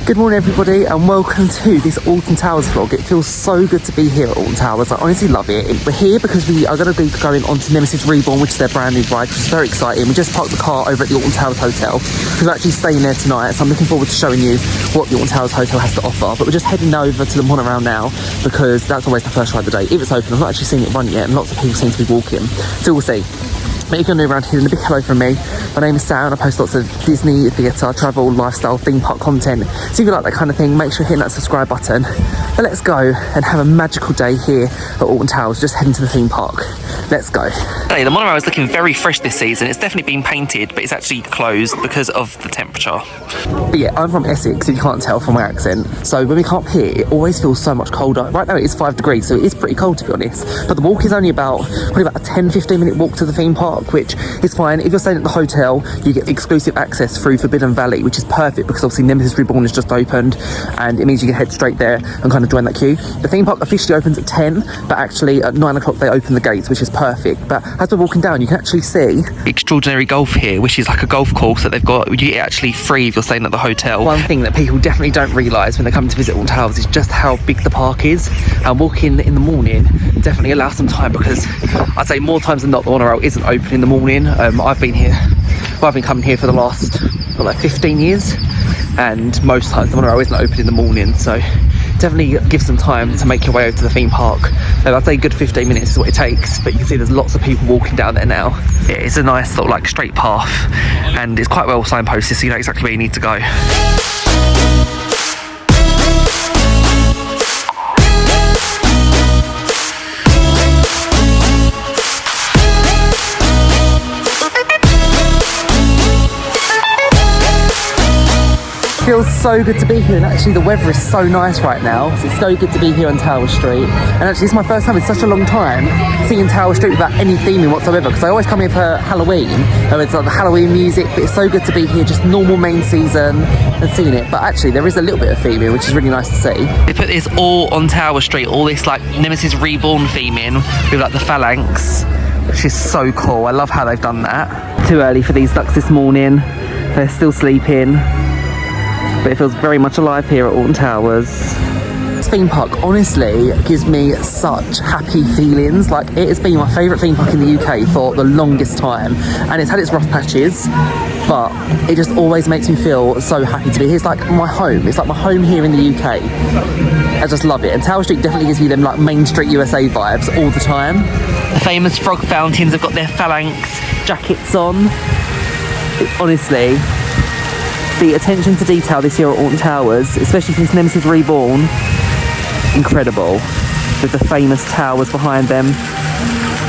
Good morning everybody and welcome to this Alton Towers vlog. It feels so good to be here at Alton Towers. I honestly love it. We're here because we are going to be going on to Nemesis Reborn, which is their brand new ride, which is very exciting. We just parked the car over at the Alton Towers Hotel because we're actually staying there tonight, so I'm looking forward to showing you what the Alton Towers Hotel has to offer. But we're just heading over to the monorail now because that's always the first ride of the day. If it's open, I've not actually seen it run yet and lots of people seem to be walking, so we'll see. But you're going to be around here, and a big hello from me. My name is Sam and I post lots of Disney, theatre, travel, lifestyle, theme park content. So if you like that kind of thing, make sure you're hitting that subscribe button. But let's go and have a magical day here at Alton Towers, just heading to the theme park. Let's go. Hey, the monorail is looking very fresh this season. It's definitely been painted, but it's actually closed because of the temperature. But yeah, I'm from Essex, if you can't tell from my accent. So when we come up here, it always feels so much colder. Right now it is 5 degrees, so it is pretty cold to be honest. But the walk is only probably about a 10-15 minute walk to the theme park, which is fine. If you're staying at the hotel, you get exclusive access through Forbidden Valley, which is perfect because obviously Nemesis Reborn has just opened and it means you can head straight there and kind of join that queue. The theme park officially opens at 10, but actually at 9 o'clock they open the gates, which is perfect. But as we're walking down, you can actually see Extraordinary Golf here, which is like a golf course that they've got. You get actually free if you're staying at the hotel. One thing that people definitely don't realise when they come to visit Alton Towers is just how big the park is. And walking in the morning definitely allows some time because I'd say more times than not the monorail isn't open in the morning. I've been coming here for the last like 15 years and most times the monorail isn't open in the morning, so definitely give some time to make your way over to the theme park. I'd say a good 15 minutes is what it takes, but you can see there's lots of people walking down there now. Yeah, it's a nice sort of like straight path and it's quite well signposted, so you know exactly where you need to go. Feels so good to be here, and actually the weather is so nice right now, so it's so good to be here on Tower Street. And actually it's my first time in such a long time seeing Tower Street without any theming whatsoever, because I always come here for Halloween and it's like the Halloween music, but it's so good to be here just normal main season and seeing it. But actually there is a little bit of theming, which is really nice to see. They put this all on Tower Street, all this like Nemesis Reborn theming with like the phalanx, which is so cool. I love how they've done that. Too early for these ducks this morning, they're still sleeping. But it feels very much alive here at Alton Towers. This theme park honestly gives me such happy feelings. Like, it has been my favourite theme park in the UK for the longest time, and it's had its rough patches, but it just always makes me feel so happy to be here. It's like my home. It's like my home here in the UK. I just love it. And Tower Street definitely gives me them like Main Street USA vibes all the time. The famous frog fountains have got their phalanx jackets on. Honestly, the attention to detail this year at Alton Towers, especially since Nemesis Reborn, incredible, with the famous towers behind them.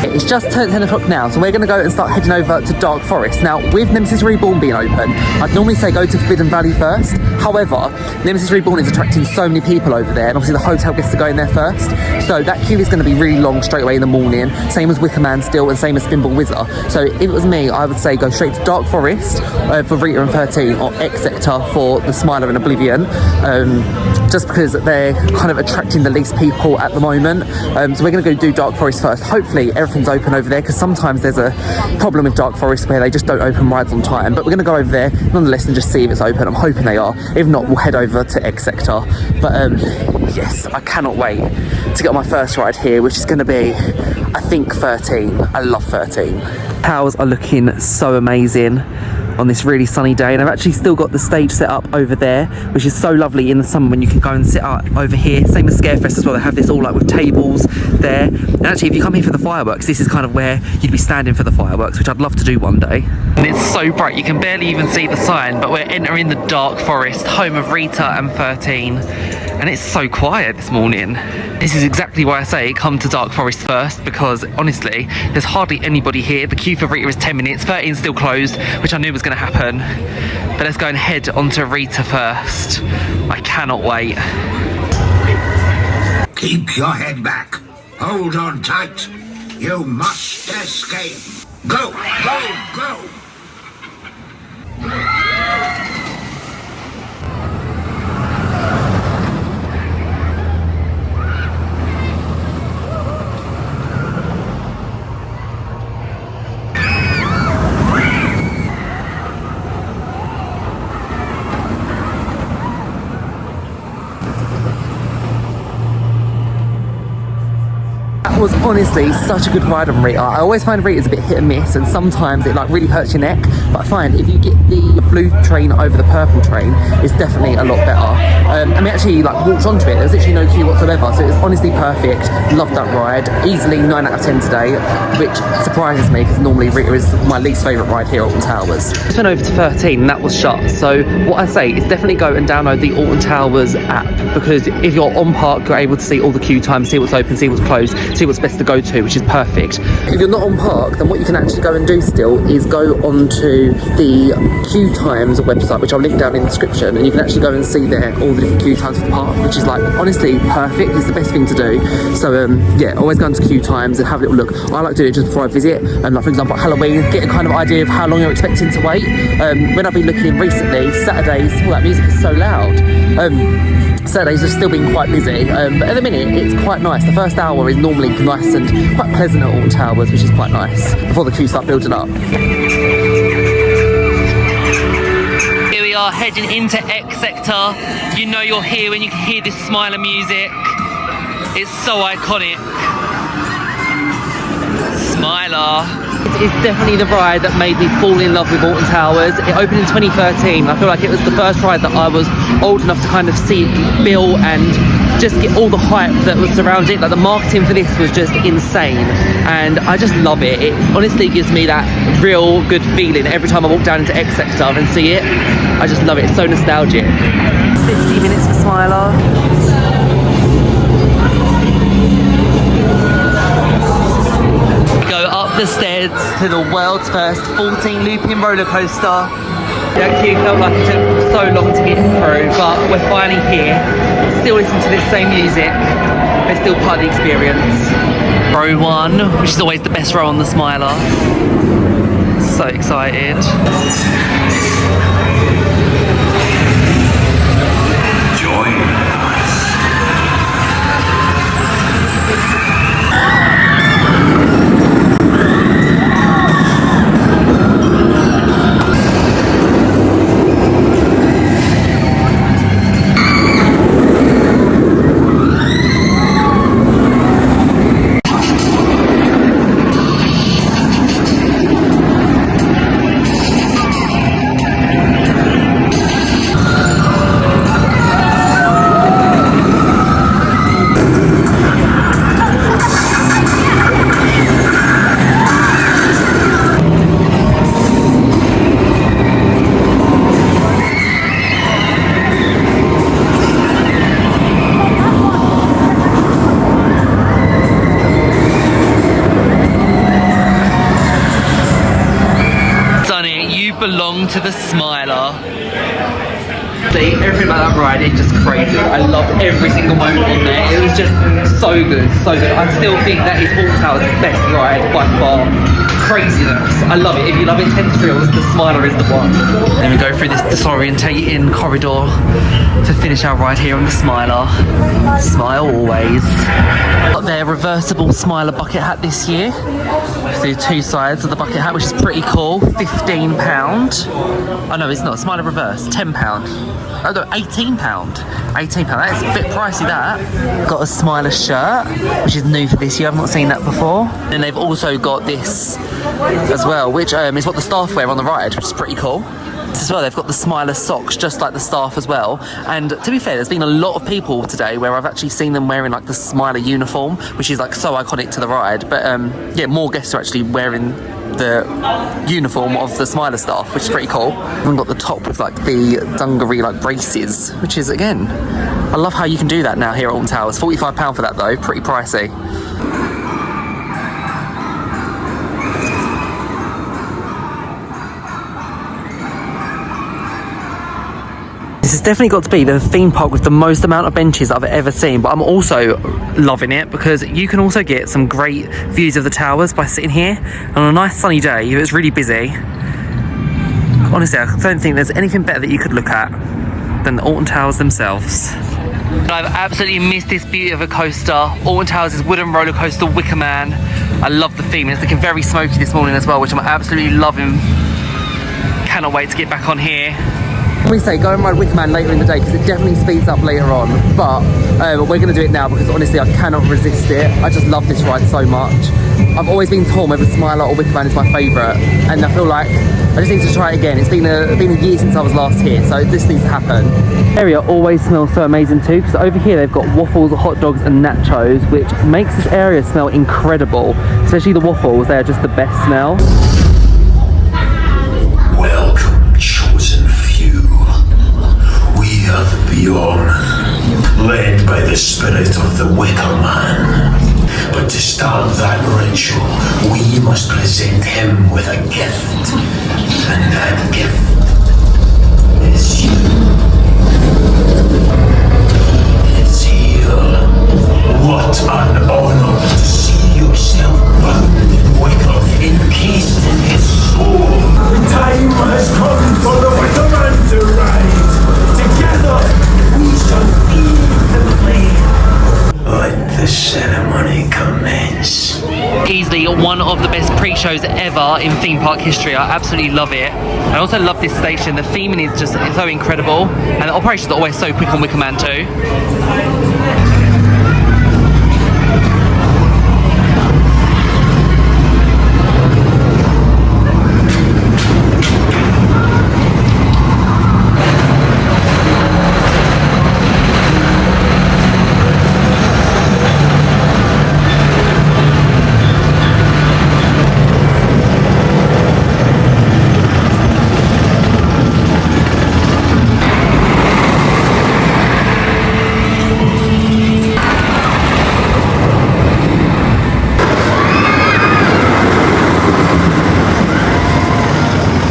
It's just turned 10 o'clock now, so we're going to go and start heading over to Dark Forest. Now, with Nemesis Reborn being open, I'd normally say go to Forbidden Valley first. However, Nemesis Reborn is attracting so many people over there, and obviously the hotel gets to go in there first. So that queue is going to be really long straight away in the morning. Same as Wicker Man still, and same as Spinball Wizard. So if it was me, I would say go straight to Dark Forest for Rita and 13, or X Sector for the Smiler and Oblivion. Just because they're kind of attracting the least people at the moment. So we're going to go do Dark Forest first. Hopefully everything's open over there, because sometimes there's a problem with Dark Forest where they just don't open rides on time. But we're going to go over there nonetheless and just see if it's open. I'm hoping they are. If not, we'll head over to X Sector. But yes, I cannot wait to get on my first ride here, which is going to be, I think, 13. I love 13. Towers are looking so amazing on this really sunny day, and I've actually still got the stage set up over there, which is so lovely in the summer when you can go and sit up over here. Same as Scarefest as well, they have this all like with tables there. And actually if you come here for the fireworks, this is kind of where you'd be standing for the fireworks, which I'd love to do one day. And it's so bright you can barely even see the sign, but we're entering the Dark Forest, home of Rita and 13. And it's so quiet this morning. This is exactly why I say come to Dark Forest first, because honestly there's hardly anybody here. The queue for Rita is 10 minutes, 13 still closed, which I knew was going to happen. But let's go and head on to Rita first. I cannot wait. Keep your head back. Hold on tight. You must escape. Go, go, go. was honestly such a good ride on Rita. I always find Rita's a bit hit and miss, and sometimes it like really hurts your neck, but I find if you get the blue train over the purple train, it's definitely a lot better. And we actually like walked onto it. There was literally no queue whatsoever, so it was honestly perfect. Loved that ride. Easily 9 out of 10 today, which surprises me because normally Rita is my least favourite ride here at Alton Towers. Just went over to 13 and that was shut, so what I say is definitely go and download the Alton Towers app, because if you're on park you're able to see all the queue times, see what's open, see what's closed, see what's best to go to, which is perfect. If you're not on park, then what you can actually go and do still is go onto the queue times website, which I'll link down in the description, and you can actually go and see there all the different queue times for the park, which is like honestly perfect. It's the best thing to do. So yeah, always go into queue times and have a little look. I like doing it just before I visit, and like for example Halloween, get a kind of idea of how long you're expecting to wait. When I've been looking recently, Saturdays, all that music is so loud. Saturdays have still been quite busy, but at the minute it's quite nice. The first hour is normally nice and quite pleasant at Alton Towers, which is quite nice, before the queues start building up. Here we are heading into X Sector. You know you're here when you can hear this Smiler music. It's so iconic. Smiler. It's definitely the ride that made me fall in love with Alton Towers. It opened in 2013. I feel like it was the first ride that I was old enough to kind of see it built and just get all the hype that was surrounding it. Like the marketing for this was just insane, and I just love it. It honestly gives me that real good feeling every time I walk down into X Sector and see it. I just love it. It's so nostalgic. 50 minutes for Smiler. Go up the stairs to the world's first 14 looping roller coaster. That queue felt like it took so long to get through, but we're finally here. Still listening to this same music. We're still part of the experience. Row 1, which is always the best row on the Smiler. So excited. Join us. Belong to the Smiler. See, everything about that ride is just crazy. I loved every single moment on there. It was just so good, so good. I still think that is Alton Towers' best ride by far. Craziness. I love it. If you love intense thrills, the Smiler is the one. Then we go through this disorientating corridor to finish our ride here on the Smiler. Smile always. Got their reversible Smiler bucket hat this year. Through two sides of the bucket hat, which is pretty cool. £15. Oh no, it's not. Smiler reverse. £10. Oh no, £18. £18. That's a bit pricey, that. Got a Smiler shirt, which is new for this year. I've not seen that before. And they've also got this as well, which is what the staff wear on the ride, which is pretty cool. As well, they've got the Smiler socks, just like the staff as well. And to be fair, there's been a lot of people today where I've actually seen them wearing like the Smiler uniform, which is like so iconic to the ride. But yeah, more guests are actually wearing the uniform of the Smiler staff, which is pretty cool. And got the top with like the dungaree like braces, which is again, I love how you can do that now here at Alton Towers. £45 for that though, pretty pricey. This has definitely got to be the theme park with the most amount of benches I've ever seen, but I'm also loving it because you can also get some great views of the towers by sitting here. And on a nice sunny day, if it's really busy, honestly, I don't think there's anything better that you could look at than the Alton Towers themselves. I've absolutely missed this beauty of a coaster. Alton Towers' wooden roller coaster, Wicker Man. I love the theme. It's looking very smoky this morning as well, which I'm absolutely loving. Cannot wait to get back on here. We say go and ride Wicker Man later in the day because it definitely speeds up later on, but we're going to do it now because honestly I cannot resist it. I just love this ride so much. I've always been torn whether Smiler or Wicker Man is my favourite, and I feel like I just need to try it again. It's been a year since I was last here, so this needs to happen. The area always smells so amazing too, because over here they've got waffles, hot dogs and nachos, which makes this area smell incredible. Especially the waffles, they are just the best smell. Welcome, chosen few. We are the Beyond, led by the spirit of the Wicker Man. But to start that ritual, we must present him with a gift. And that gift is you. Is here. What an honor to see yourself bound in wicker, encased in his soul. Time has come for the Wicker Man to rise. Together, we shall feed the flame. Let the ceremony commence. Easily one of the best pre-shows ever in theme park history. I absolutely love it. I also love this station. The theming is just so incredible, and the operations are always so quick on Wicker Man too.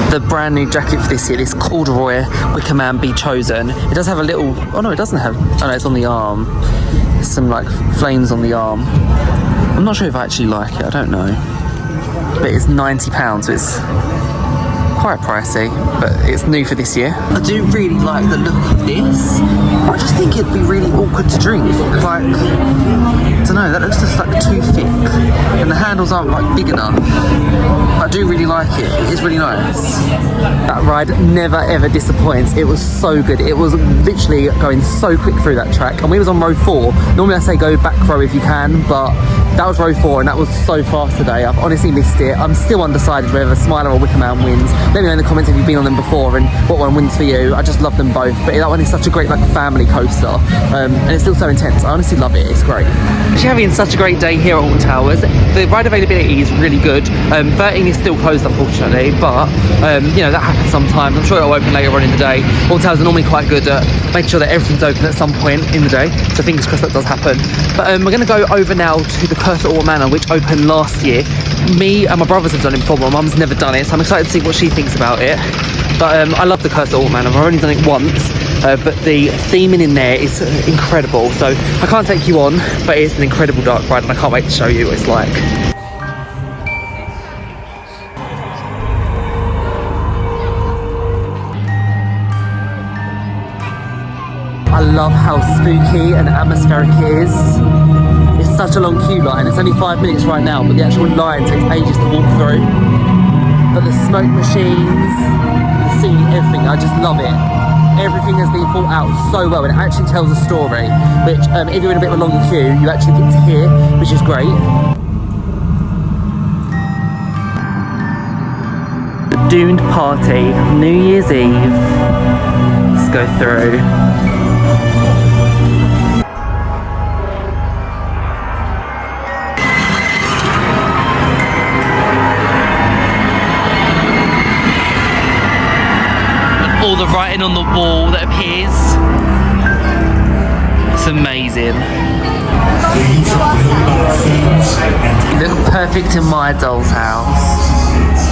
The brand new jacket for this year, this corduroy Wicker Man Be Chosen. It does have a little, oh no it doesn't have, oh no it's on the arm. There's some like flames on the arm. I'm not sure if I actually like it, I don't know. But it's £90, so it's quite pricey, but it's new for this year. I do really like the look of this. I just think it'd be really awkward to drink. Like, I don't know, that looks just like too thick. And the handles aren't like big enough. I do really like it. It is really nice. That ride never ever disappoints. It was so good. It was literally going so quick through that track. And we was on row 4. Normally I say go back row if you can, but that was row 4 and that was so fast today. I've honestly missed it. I'm still undecided whether Smiler or Wicker Man wins. Let me know in the comments if you've been on them before and what one wins for you. I just love them both. But that one is such a great like family coaster. And it's still so intense. I honestly love it. It's great. Actually having such a great day here at Alton Towers. The ride availability is really good. 13 is still closed unfortunately, but you know, that happens sometimes. I'm sure it'll open later on in the day. Alton Towers are normally quite good at making sure that everything's open at some point in the day. So fingers crossed that does happen. But we're going to go over now to the Curse at Manor, which opened last year. Me and my brothers have done it before, my mum's never done it, so I'm excited to see what she thinks about it. But I love the Curse at Manor. I've only done it once, but the theming in there is incredible. So I can't take you on, but it's an incredible dark ride and I can't wait to show you what it's like. I love how spooky and atmospheric it is. It's such a long queue line. It's only 5 minutes right now, but the actual line takes ages to walk through. But the smoke machines, the scene, everything, I just love it. Everything has been thought out so well, and it actually tells a story, which if you're in a bit of a longer queue, you actually get to hear, which is great. The Doomed Party, New Year's Eve. Let's go through. All the writing on the wall that appears. It's amazing. It looked perfect in my doll's house.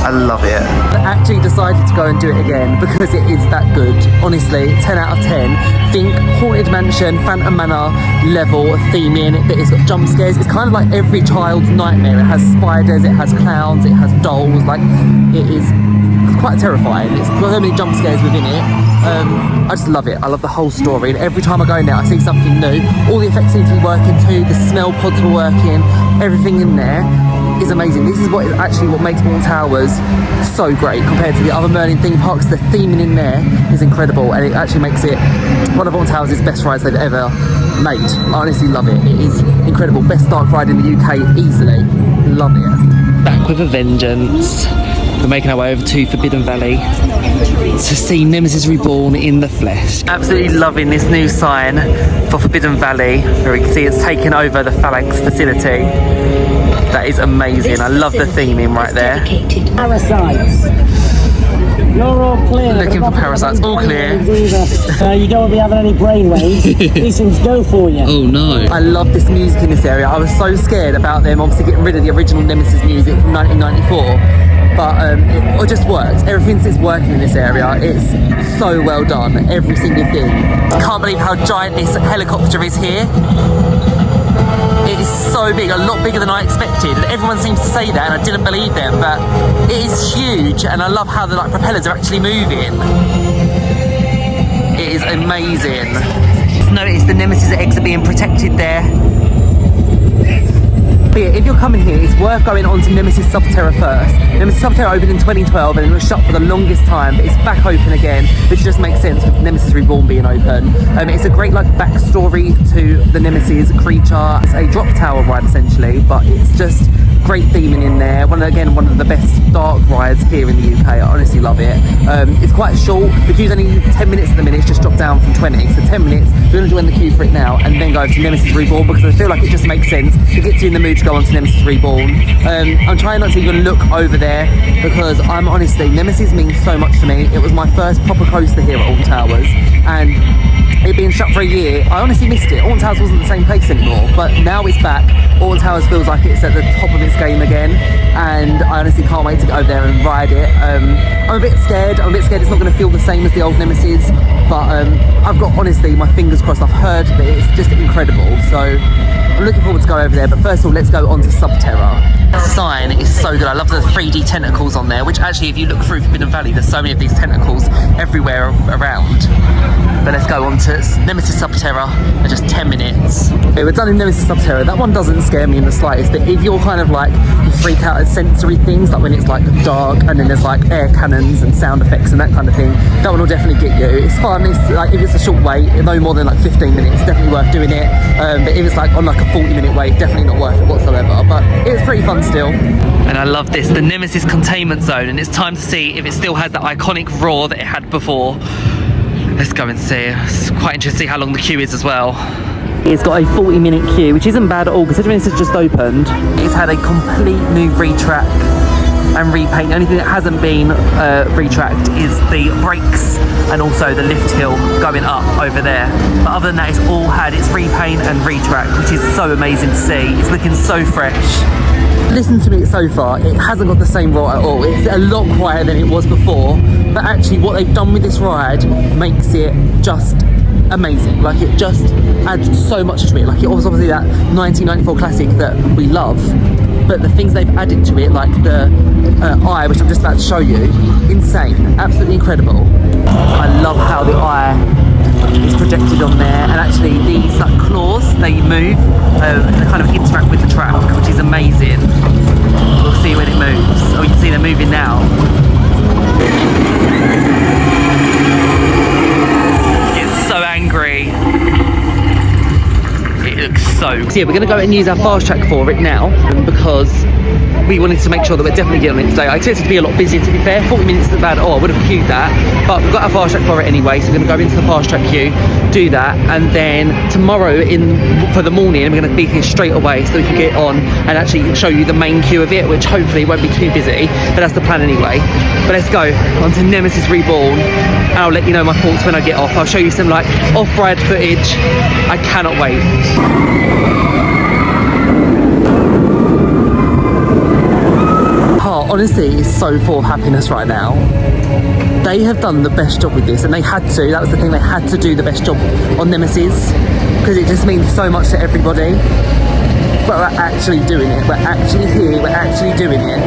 I love it. I actually decided to go and do it again because it is that good. Honestly, 10 out of 10. Think Haunted Mansion, Phantom Manor level theming, but it's got jump scares. It's kind of like every child's nightmare. It has spiders, it has clowns, it has dolls. Like, it is quite terrifying. It's got so many jump scares within it. I just love it. I love the whole story, and every time I go in there I see something new. All the effects seem to be working too. The smell pods were working, everything in there. is amazing. This is what makes Alton Towers so great compared to the other Merlin theme parks. The theming in there is incredible, and it actually makes it one of Alton Towers' best rides they've ever made. I honestly love it. It is incredible. Best dark ride in the UK easily. Love it. Back with a vengeance. We're making our way over to Forbidden Valley to see Nemesis Reborn in the flesh. Absolutely loving this new sign for Forbidden Valley, where we can see it's taken over the Phalanx facility. That is amazing. I love the theming right there. Parasites. You're all clear. Looking for parasites. All clear. You don't want to be having any brainwaves. These things go for you. Oh no. I love this music in this area. I was so scared about them obviously getting rid of the original Nemesis music from 1994. But it just works. Everything is working in this area. It's so well done. Every single thing. I can't believe how giant this helicopter is here. It is so big, a lot bigger than I expected. And everyone seems to say that, and I didn't believe them, but it is huge, and I love how the propellers are actually moving. It is amazing. Just notice the Nemesis eggs are being protected there. But yeah, if you're coming here, it's worth going on to Nemesis Subterra first. Nemesis Subterra opened in 2012 and it was shut for the longest time, but it's back open again, which just makes sense with Nemesis Reborn being open. It's a great backstory to the Nemesis creature. It's a drop tower ride essentially, but it's just great theming in there. One of the best dark rides here in the UK. I honestly love it. It's quite short. The queue's only 10 minutes at the minute. It's just dropped down from 20. So 10 minutes. We're going to join the queue for it now and then go over to Nemesis Reborn, because I feel like it just makes sense to get you in the mood to go on to Nemesis Reborn. I'm trying not to even look over there, because I'm honestly, Nemesis means so much to me. It was my first proper coaster here at Alton Towers, and it being shut for a year, I honestly missed it. Alton Towers wasn't the same place anymore, but now it's back. Alton Towers feels like it's at the top of its game again, and I honestly can't wait to get over there and ride it. I'm a bit scared. It's not going to feel the same as the old Nemesis, but I've got, honestly, my fingers crossed. I've heard that it's just incredible, so I'm looking forward to go over there. But first of all, let's go on to Subterra. The sign is so good. I love the 3D tentacles on there, which actually, if you look through Forbidden Valley, there's so many of these tentacles everywhere around. But let's go on to Nemesis Subterra in just 10 minutes. Okay, we're done in Nemesis Subterra. That one doesn't scare me in the slightest, but if you're kind of you freak out at sensory things, like when it's dark and then there's air cannons and sound effects and that kind of thing, that one will definitely get you. It's fun. It's if it's a short wait, no more than 15 minutes, definitely worth doing it. But if it's on a 40-minute wait, definitely not worth it whatsoever. But it's pretty fun still. And I love this, the Nemesis containment zone, and it's time to see if it still has that iconic roar that it had before. Let's go and see. It's quite interesting to see how long the queue is as well. It's got a 40-minute queue, which isn't bad at all considering this has just opened. It's had a complete new retrack and repaint. The only thing that hasn't been retracked is the brakes and also the lift hill going up over there. But other than that, it's all had its repaint and retrack, which is so amazing to see. It's looking so fresh. Listen to me so far, it hasn't got the same roar at all. It's a lot quieter than it was before, but actually what they've done with this ride makes it just amazing. It just adds so much to it. It was obviously that 1994 classic that we love, but the things they've added to it, like the eye, which I'm just about to show you, insane, absolutely incredible. I love how the eye is projected on there, and actually these claws, they move and they kind of interact with the track, which is amazing. We'll see when it moves. Oh, you can see they're moving now. It's so angry. It looks so... So yeah, we're going to go and use our fast track for it now, because we wanted to make sure that we're definitely getting on it today. I expected it to be a lot busier, to be fair. 40 minutes isn't bad. I would have queued that, but we've got our fast track for it anyway, so we're going to go into the fast track queue, do that, and then tomorrow for the morning we're going to be here straight away so we can get on and actually show you the main queue of it, which hopefully won't be too busy, but that's the plan anyway. But let's go on to Nemesis Reborn, and I'll let you know my thoughts when I get off. I'll show you some off-ride footage. I cannot wait. Honestly, it's so full of happiness right now. They have done the best job with this, and they had to. That was the thing, they had to do the best job on Nemesis, because it just means so much to everybody. But we're actually doing it. We're actually here. We're actually doing it.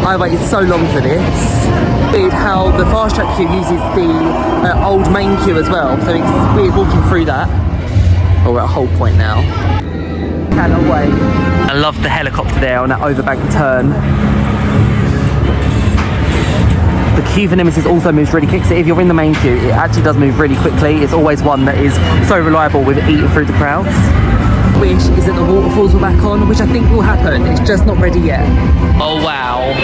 I waited so long for this. Weird how the fast track queue uses the old main queue as well, so it's weird walking through that. Oh, we're at Whole Point now. Cannot wait. I love the helicopter there on that overbank turn. The queue for Nemesis also moves really quick, so if you're in the main queue, it actually does move really quickly. It's always one that is so reliable with eating through the crowds. Wish is that the waterfalls are back on, which I think will happen. It's just not ready yet. Oh wow.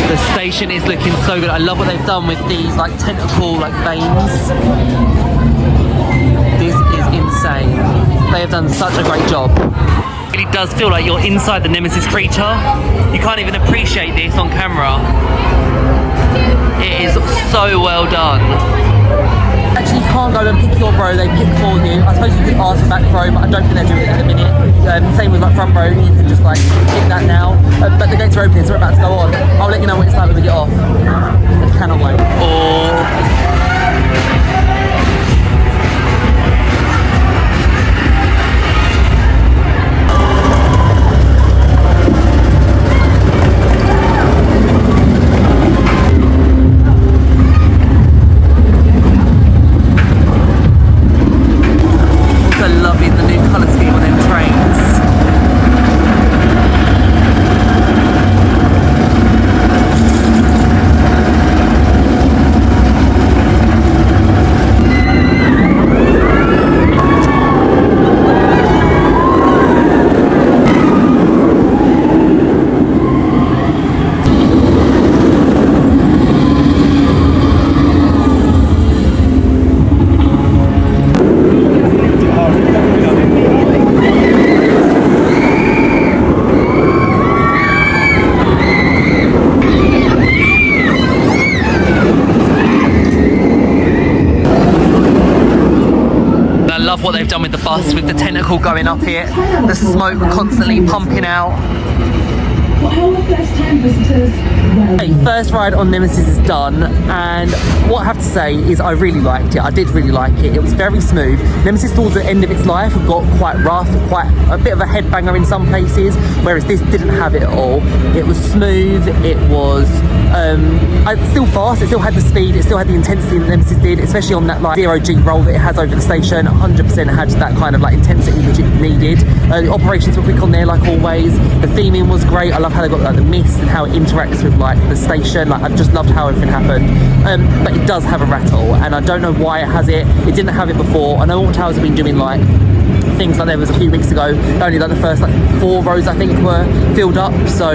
The station is looking so good. I love what they've done with these like tentacle like veins. This is insane. They have done such a great job. It really does feel like you're inside the Nemesis creature. You can't even appreciate this on camera. It is so well done. Actually, you can't go and pick your row, they pick for you. I suppose you could ask for back row, but I don't think they're doing it at the minute. Same with like front row, you can just like pick that now. But the gates are opening, so we're about to go on. I'll let you know what it's like when we get off. I cannot wait. Loving the new colour scheme on them trains. What they've done with the bus, with the tentacle going up it, the smoke constantly pumping out. Hey, first ride on Nemesis is done, and what I have to say is I really liked it. I did really like it. It was very smooth. Nemesis towards the end of its life got quite rough, quite a bit of a headbanger in some places, whereas this didn't have it at all. It was smooth, it was still fast, it still had the speed, it still had the intensity that Nemesis did, especially on that like 0G roll that it has over the station. 100% had that kind of like intensity which it needed. The operations were quick on there like always. The theming was great. I love how they got like the mist and how it interacts with like the station. Like I just loved how everything happened. But it does have a rattle, and I don't know why it has it. It didn't have it before. I know Alton Towers have been doing like things like there was a few weeks ago, only like the first like 4 rows I think were filled up, so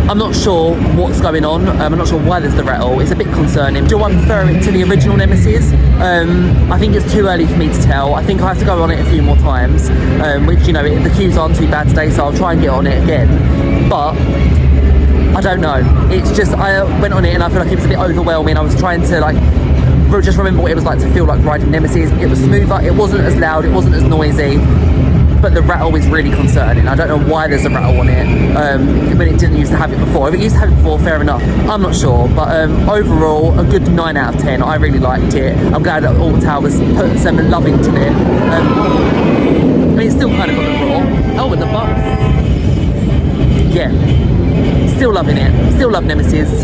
I'm not sure what's going on. I'm not sure why there's the rattle. It's a bit concerning. Do I prefer it to the original Nemesis? I think it's too early for me to tell. I think I have to go on it a few more times, which, you know, the queues aren't too bad today, so I'll try and get on it again. But I don't know. It's just, I went on it and I feel like it was a bit overwhelming. I was trying to like just remember what it was like to feel like riding Nemesis. It was smoother, it wasn't as loud, it wasn't as noisy, but the rattle is really concerning. I don't know why there's a rattle on it, but it didn't used to have it before. If it used to have it before, fair enough. I'm not sure, but overall, a good 9 out of 10. I really liked it. I'm glad that Alton Towers put some love into it. I mean, it's still kind of got the raw. Oh, with the buff. Yeah. Still loving it. Still love Nemesis,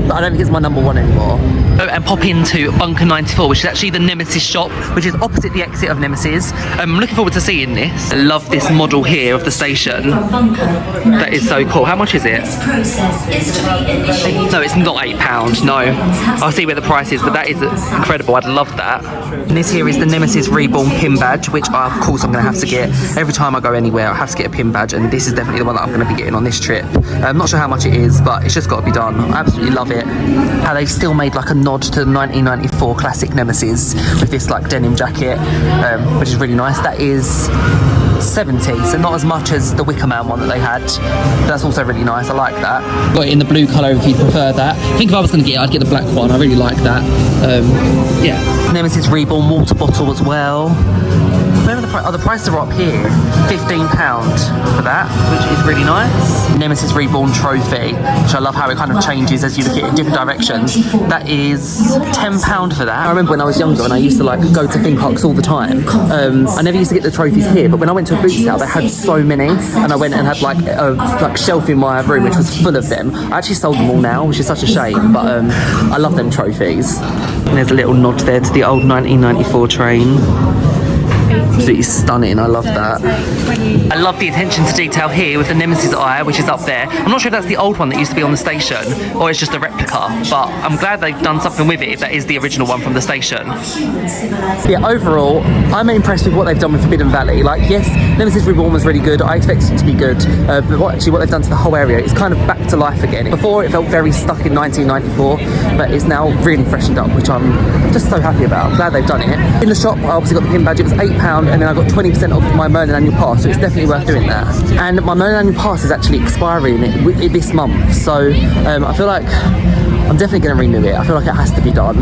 but I don't think it's my number 1 anymore. And pop into Bunker 94, which is actually the Nemesis shop, which is opposite the exit of Nemesis. I'm looking forward to seeing this. I love this model here of the station. That is so cool. How much is it? No, it's not £8. No, I'll see where the price is, but that is incredible. I'd love that. And this here is the Nemesis Reborn pin badge, which of course I'm going to have to get. Every time I go anywhere, I have to get a pin badge, and this is definitely the one that I'm going to be getting on this trip. I'm not sure how much it is, but it's just got to be done. I absolutely love it. How they still made like a nod to the 1994 classic Nemesis with this like denim jacket, which is really nice. That is 70, so not as much as the Wicker Man one that they had. That's also really nice. I like that. Got it in the blue colour if you prefer that. I think if I was going to get it, I'd get the black one. I really like that. Yeah. Nemesis Reborn water bottle as well. Where are the prices? Oh, the prices are up here. £15 for that, which is really nice. Nemesis Reborn trophy, which I love how it kind of changes as you look at it in different directions. That is £10 for that. I remember when I was younger and I used to like go to theme parks all the time. I never used to get the trophies here, but when I went to a boot sale, they had so many, and I went and had like a shelf in my room which was full of them. I actually sold them all now, which is such a shame, but I love them trophies. And there's a little nod there to the old 1994 train. Absolutely stunning, I love that. I love the attention to detail here with the Nemesis eye, which is up there. I'm not sure if that's the old one that used to be on the station or it's just a replica, but I'm glad they've done something with it if that is the original one from the station. Yeah, overall, I'm impressed with what they've done with Forbidden Valley. Like, yes, Nemesis Reborn was really good. I expected it to be good, but what they've done to the whole area is kind of back to life again. Before, it felt very stuck in 1994, but it's now really freshened up, which I'm just so happy about. I'm glad they've done it. In the shop, I obviously got the pin badge. It was £8, and then I got 20% off my Merlin annual pass, so it's definitely worth doing that. And my Merlin annual pass is actually expiring this month, so I feel like I'm definitely going to renew it. I feel like it has to be done.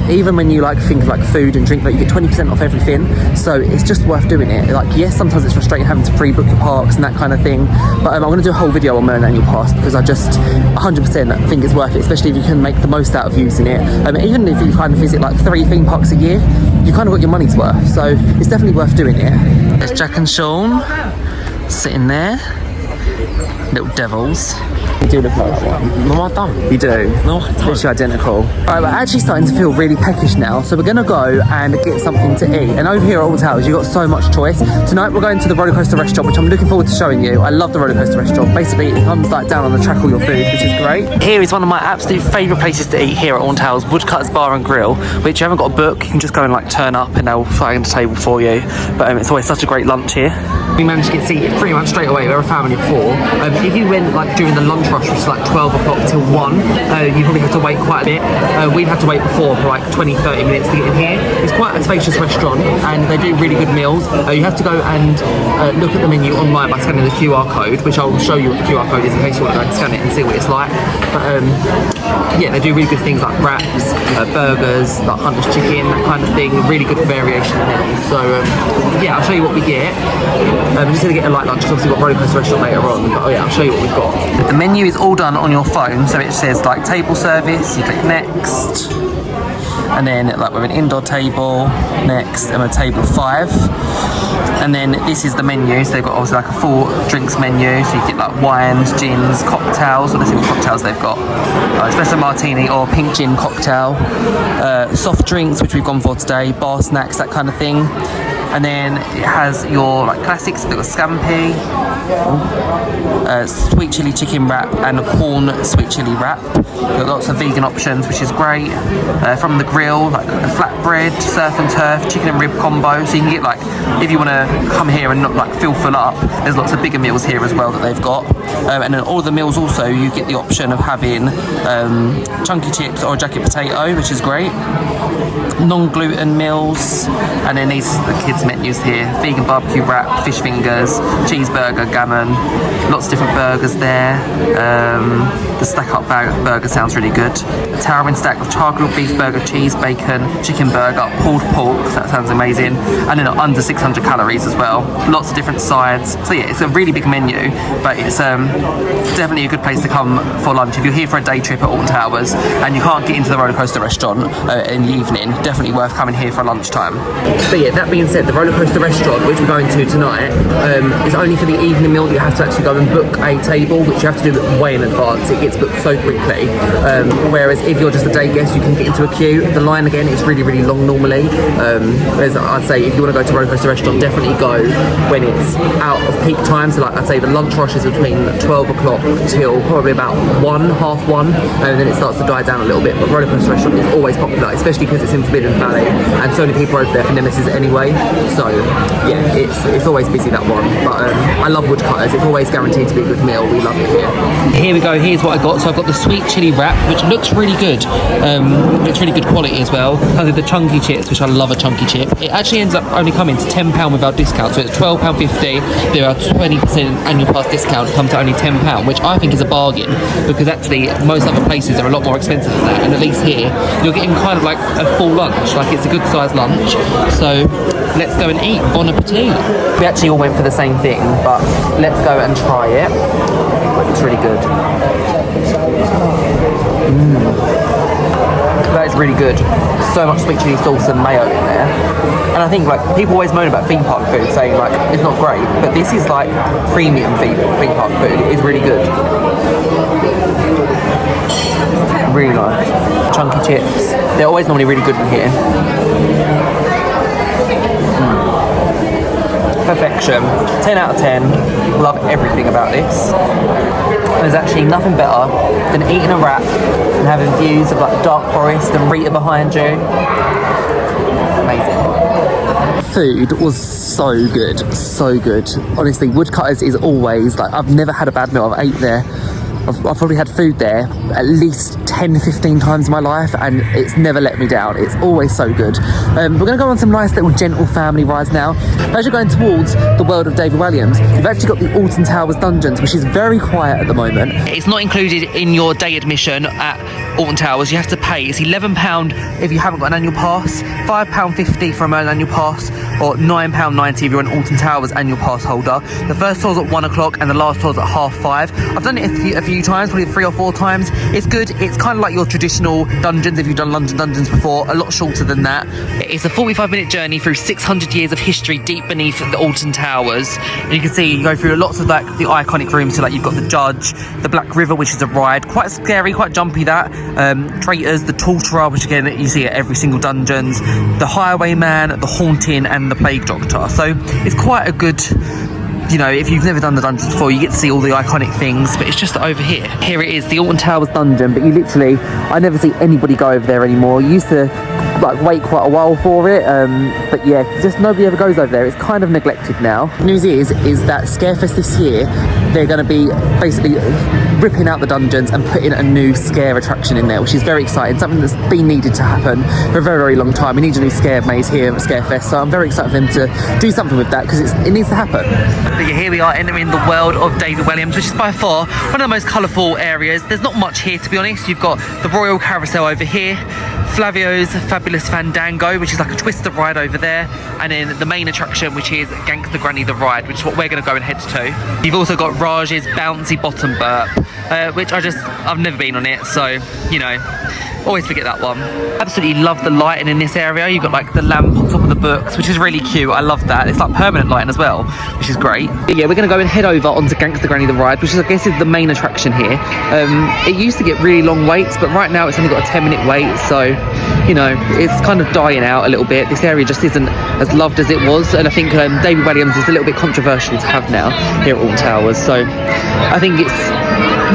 Even when you like think of like food and drink, like you get 20% off everything, so it's just worth doing it. Like, yes, sometimes it's frustrating having to pre-book your parks and that kind of thing, but I'm going to do a whole video on Merlin annual pass because I just 100% think it's worth it, especially if you can make the most out of using it. Even if you kind of visit like 3 theme parks a year, you kind of got your money's worth, so it's definitely worth doing it. There's Jack and Sean sitting there, little devils. You do look like that one. No, I don't. You do? No, I don't. Literally identical. Alright, we're actually starting to feel really peckish now, so we're going to go and get something to eat. And over here at Alton Towers, you've got so much choice. Tonight we're going to the Rollercoaster Restaurant, which I'm looking forward to showing you. I love the Rollercoaster Restaurant. Basically, it comes like down on the track all your food, which is great. Here is one of my absolute favourite places to eat here at Alton Towers, Woodcutters Bar and Grill, which you haven't got a book, you can just go and like turn up and they'll find a table for you. But it's always such a great lunch here. We managed to get seated pretty much straight away. We're a family of 4. If you went like during the lunch rush, which is like 12 o'clock till 1, you probably have to wait quite a bit. We've had to wait before for like 20-30 minutes to get in here. It's quite a spacious restaurant and they do really good meals. You have to go and look at the menu online by scanning the QR code, which I'll show you what the QR code is in case you want to go and scan it and see what it's like. But yeah, they do really good things like wraps, burgers, like Hunter's chicken, that kind of thing. Really good variation in there. So yeah, I'll show you what we get. I'm just going to get a light lunch because obviously we've got Rollercoaster Restaurant later on. But oh yeah, I'll show you what we've got. The menu is all done on your phone, so it says like table service, you click next, and then like with an indoor table, next, and a table 5. And then this is the menu, so they've got obviously like a full drinks menu, so you get like wines, gins, cocktails. Let's see what cocktails they've got. Espresso martini or pink gin cocktail, soft drinks, which we've gone for today, bar snacks, that kind of thing. And then it has your like classics, they've got scampi, sweet chili chicken wrap and a corn sweet chili wrap. You've got lots of vegan options, which is great. From the grill, like a flatbread, surf and turf, chicken and rib combo. So you can get like, if you want to come here and not like feel full up, there's lots of bigger meals here as well that they've got. And then all of the meals also, you get the option of having chunky chips or a jacket potato, which is great. Non-gluten meals, and then these are the kids menus here: vegan barbecue wrap, fish fingers, cheeseburger, gammon, lots of different burgers there. The stack up burger sounds really good. Towering stack of charcoal beef burger, cheese, bacon, chicken burger, pulled pork, that sounds amazing, and then under 600 calories as well. Lots of different sides. So yeah, it's a really big menu, but it's definitely a good place to come for lunch if you're here for a day trip at Alton Towers and you can't get into the Rollercoaster Restaurant in the evening. Definitely worth coming here for lunchtime. But yeah, that being said, the Rollercoaster Restaurant, which we're going to tonight, is only for the evening meal. You have to actually go and book a table, which you have to do way in advance. It gets booked so quickly. Whereas if you're just a day guest, you can get into a queue. The line again is really, really long normally. Whereas I'd say if you want to go to Rollercoaster Restaurant, definitely go when it's out of peak time. So like I'd say the lunch rush is between 12 o'clock till probably about 1, half 1, and then it starts to die down a little bit. But Rollercoaster Restaurant is always popular, especially because it's in Forbidden Valley, and so many people are over there for Nemesis anyway. So yeah, it's always busy, that one. But I love Woodcutters. It's always guaranteed to be a good meal. We love it here. Here we go. Here's what I got. So I've got the sweet chili wrap, which looks really good. Looks really good quality as well. I did the chunky chips, which I love a chunky chip. It actually ends up only coming to £10 without discount. So it's £12.50. There are 20% annual pass discount. Come to only £10, which I think is a bargain, because actually most other places are a lot more expensive than that. And at least here you're getting kind of like a full lunch. Like it's a good sized lunch. So let's go and eat. Bon appetit. We actually all went for the same thing, but let's go and try it. It's really good. That is really good. So much sweet chili sauce and mayo in there. And I think like people always moan about theme park food, saying like it's not great, but this is like premium theme park food. It is really good. Really nice. Chunky chips. They're always normally really good in here. perfection. 10 out of 10. Love everything about this. There's actually nothing better than eating a wrap and having views of like dark forest and Rita behind you. Amazing. Food was so good, so good. Honestly, Woodcutters is always like, I've never had a bad meal. I've ate there. I've probably had food there at least 10-15 times in my life, and it's never let me down. It's always so good. We're going to go on some nice little gentle family rides now. As you're going towards the world of David Walliams, you've actually got the Alton Towers dungeons, which is very quiet at the moment. It's not included in your day admission at Alton Towers. You have to pay. It's £11 if you haven't got an annual pass, £5.50 for an annual pass, or £9.90 if you're an Alton Towers annual pass holder. The first tour's at 1 o'clock and the last tour's at 5:30. I've done it a few times, probably 3 or 4 times. It's good. It's kind of like your traditional dungeons if you've done London dungeons before, a lot shorter than that. It's a 45-minute journey through 600 years of history deep beneath the Alton Towers, and you can see you go through lots of like the iconic rooms. So like you've got the Judge, the Black River, which is a ride, quite scary, quite jumpy. That Traitors, the Torturer, which again you see at every single dungeons, the Highwayman, the Haunting, and the Plague Doctor. So it's quite a good, you know, if you've never done the dungeons before, you get to see all the iconic things. But it's just over here. Here it is, the Alton Towers dungeon, but you literally, I never see anybody go over there anymore. You used to like wait quite a while for it, but yeah, just nobody ever goes over there. It's kind of neglected now. The news is that Scarefest this year, they're going to be basically ripping out the dungeons and putting a new scare attraction in there, which is very exciting, something that's been needed to happen for a very, very long time. We need a new scare maze here at Scarefest, so I'm very excited for them to do something with that, because it needs to happen. But yeah, here we are entering the world of David Walliams, which is by far one of the most colourful areas. There's not much here, to be honest. You've got the Royal Carousel over here, Flavio's Fabulous Fandango, which is like a twister ride over there, and then the main attraction, which is Gangster Granny the Ride, which is what we're going to go and head to. You've also got Raj's Bouncy Bottom Burp, which I've never been on it, so, you know, always forget that one. Absolutely love the lighting in this area. You've got like the lamp on top of the books, which is really cute. I love that. It's like permanent lighting as well, which is great. But yeah, we're going to go and head over onto Gangster Granny the Ride, which is, I guess, is the main attraction here. It used to get really long waits, but right now it's only got a 10-minute wait, so, you know, it's kind of dying out a little bit. This area just isn't as loved as it was, and I think David Walliams is a little bit controversial to have now here at Alton Towers, so I think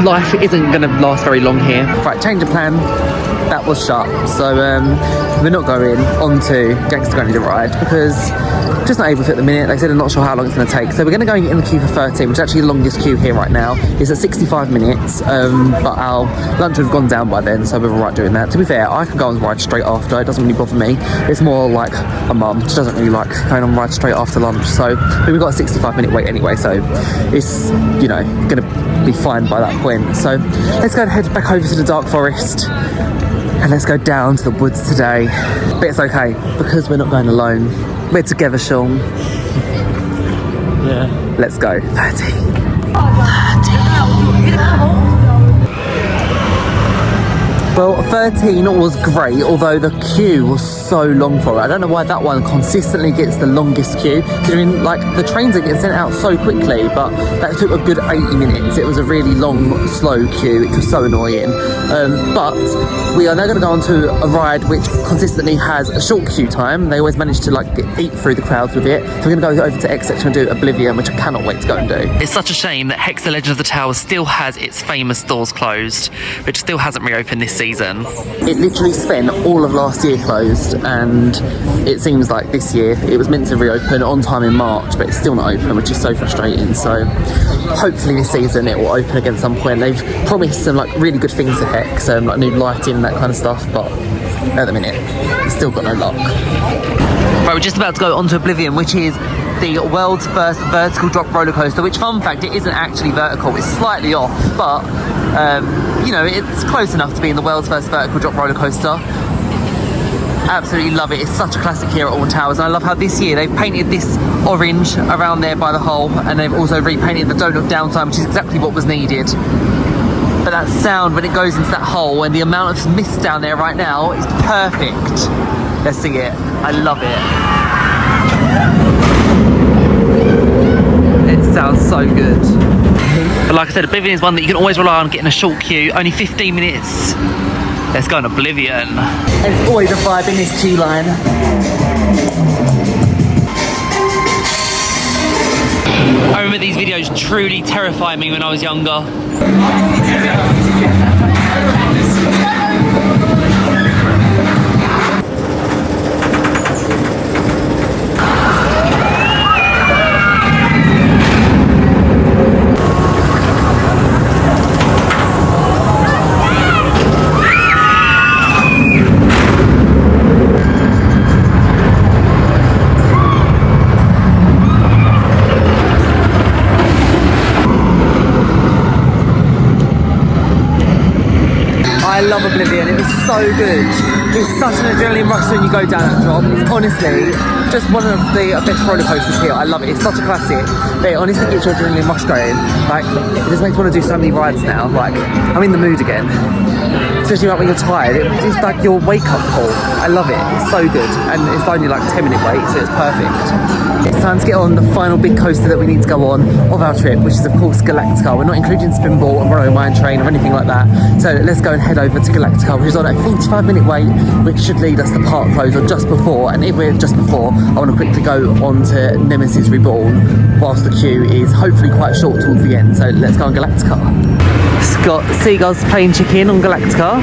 life isn't going to last very long here. Right, change of plan. That was shut, so we're not going on to Gangster Granny the Ride because just not able to at the minute. They said they're not sure how long it's going to take, so we're going to go and get in the queue for 13, which is actually the longest queue here right now. It's at 65 minutes, but our lunch would have gone down by then, so we're alright doing that. To be fair, I can go on the ride straight after. It doesn't really bother me. It's more like my mum. She doesn't really like going on rides straight after lunch, so we've got a 65-minute wait anyway, so it's, you know, going to be fine by that point. So let's go and head back over to the Dark Forest. And let's go down to the woods today. But it's okay, because we're not going alone. We're together, Sean. Yeah. Let's go. 30. Well, 13 was great, although the queue was so long for it. I don't know why that one consistently gets the longest queue. I mean, like, the trains are getting sent out so quickly, but that took a good 80 minutes. It was a really long, slow queue, which was so annoying. But we are now going to go on to a ride which consistently has a short queue time. They always manage to, like, eat through the crowds with it. So we're going to go over to X section and do Oblivion, which I cannot wait to go and do. It's such a shame that Hex the Legend of the Tower still has its famous doors closed, which still hasn't reopened this season. It literally spent all of last year closed, and it seems like this year it was meant to reopen on time in March, but it's still not open, which is so frustrating. So hopefully this season it will open again at some point. They've promised some like really good things to Hex, like new lighting and that kind of stuff, but at the minute it's still got no luck. Right, we're just about to go on to Oblivion, which is the world's first vertical drop roller coaster, which, fun fact, it isn't actually vertical, it's slightly off, but you know, it's close enough to be in the world's first vertical drop roller coaster. Absolutely love it. It's such a classic here at Alton Towers, and I love how this year they've painted this orange around there by the hole, and they've also repainted the Don't Look Down sign, which is exactly what was needed. But that sound when it goes into that hole, and the amount of mist down there right now is perfect. Let's see it. I love it. It sounds so good. But like I said, Oblivion is one that you can always rely on getting a short queue, only 15 minutes. Let's go on Oblivion. There's always a vibe in this queue line. I remember these videos truly terrified me when I was younger. I love Oblivion, it was so good. It's such an adrenaline rush when you go down that drop. It's honestly just one of the best roller coasters here. I love it, it's such a classic. But it honestly gets your adrenaline rush going. Like, it just makes me want to do so many rides now. Like, I'm in the mood again. Especially like when you're tired, it's like your wake-up call. I love it, it's so good. And it's only like a 10-minute wait, so it's perfect. It's time to get on the final big coaster that we need to go on of our trip, which is of course Galactica. We're not including Spinball and Runaway Mine Train or anything like that. So let's go and head over to Galactica, which is on a 45-minute wait, which should lead us to park close or just before. And if we're just before, I want to quickly go on to Nemesis Reborn, whilst the queue is hopefully quite short towards the end. So let's go on Galactica. It's got seagulls playing chicken on Galactica.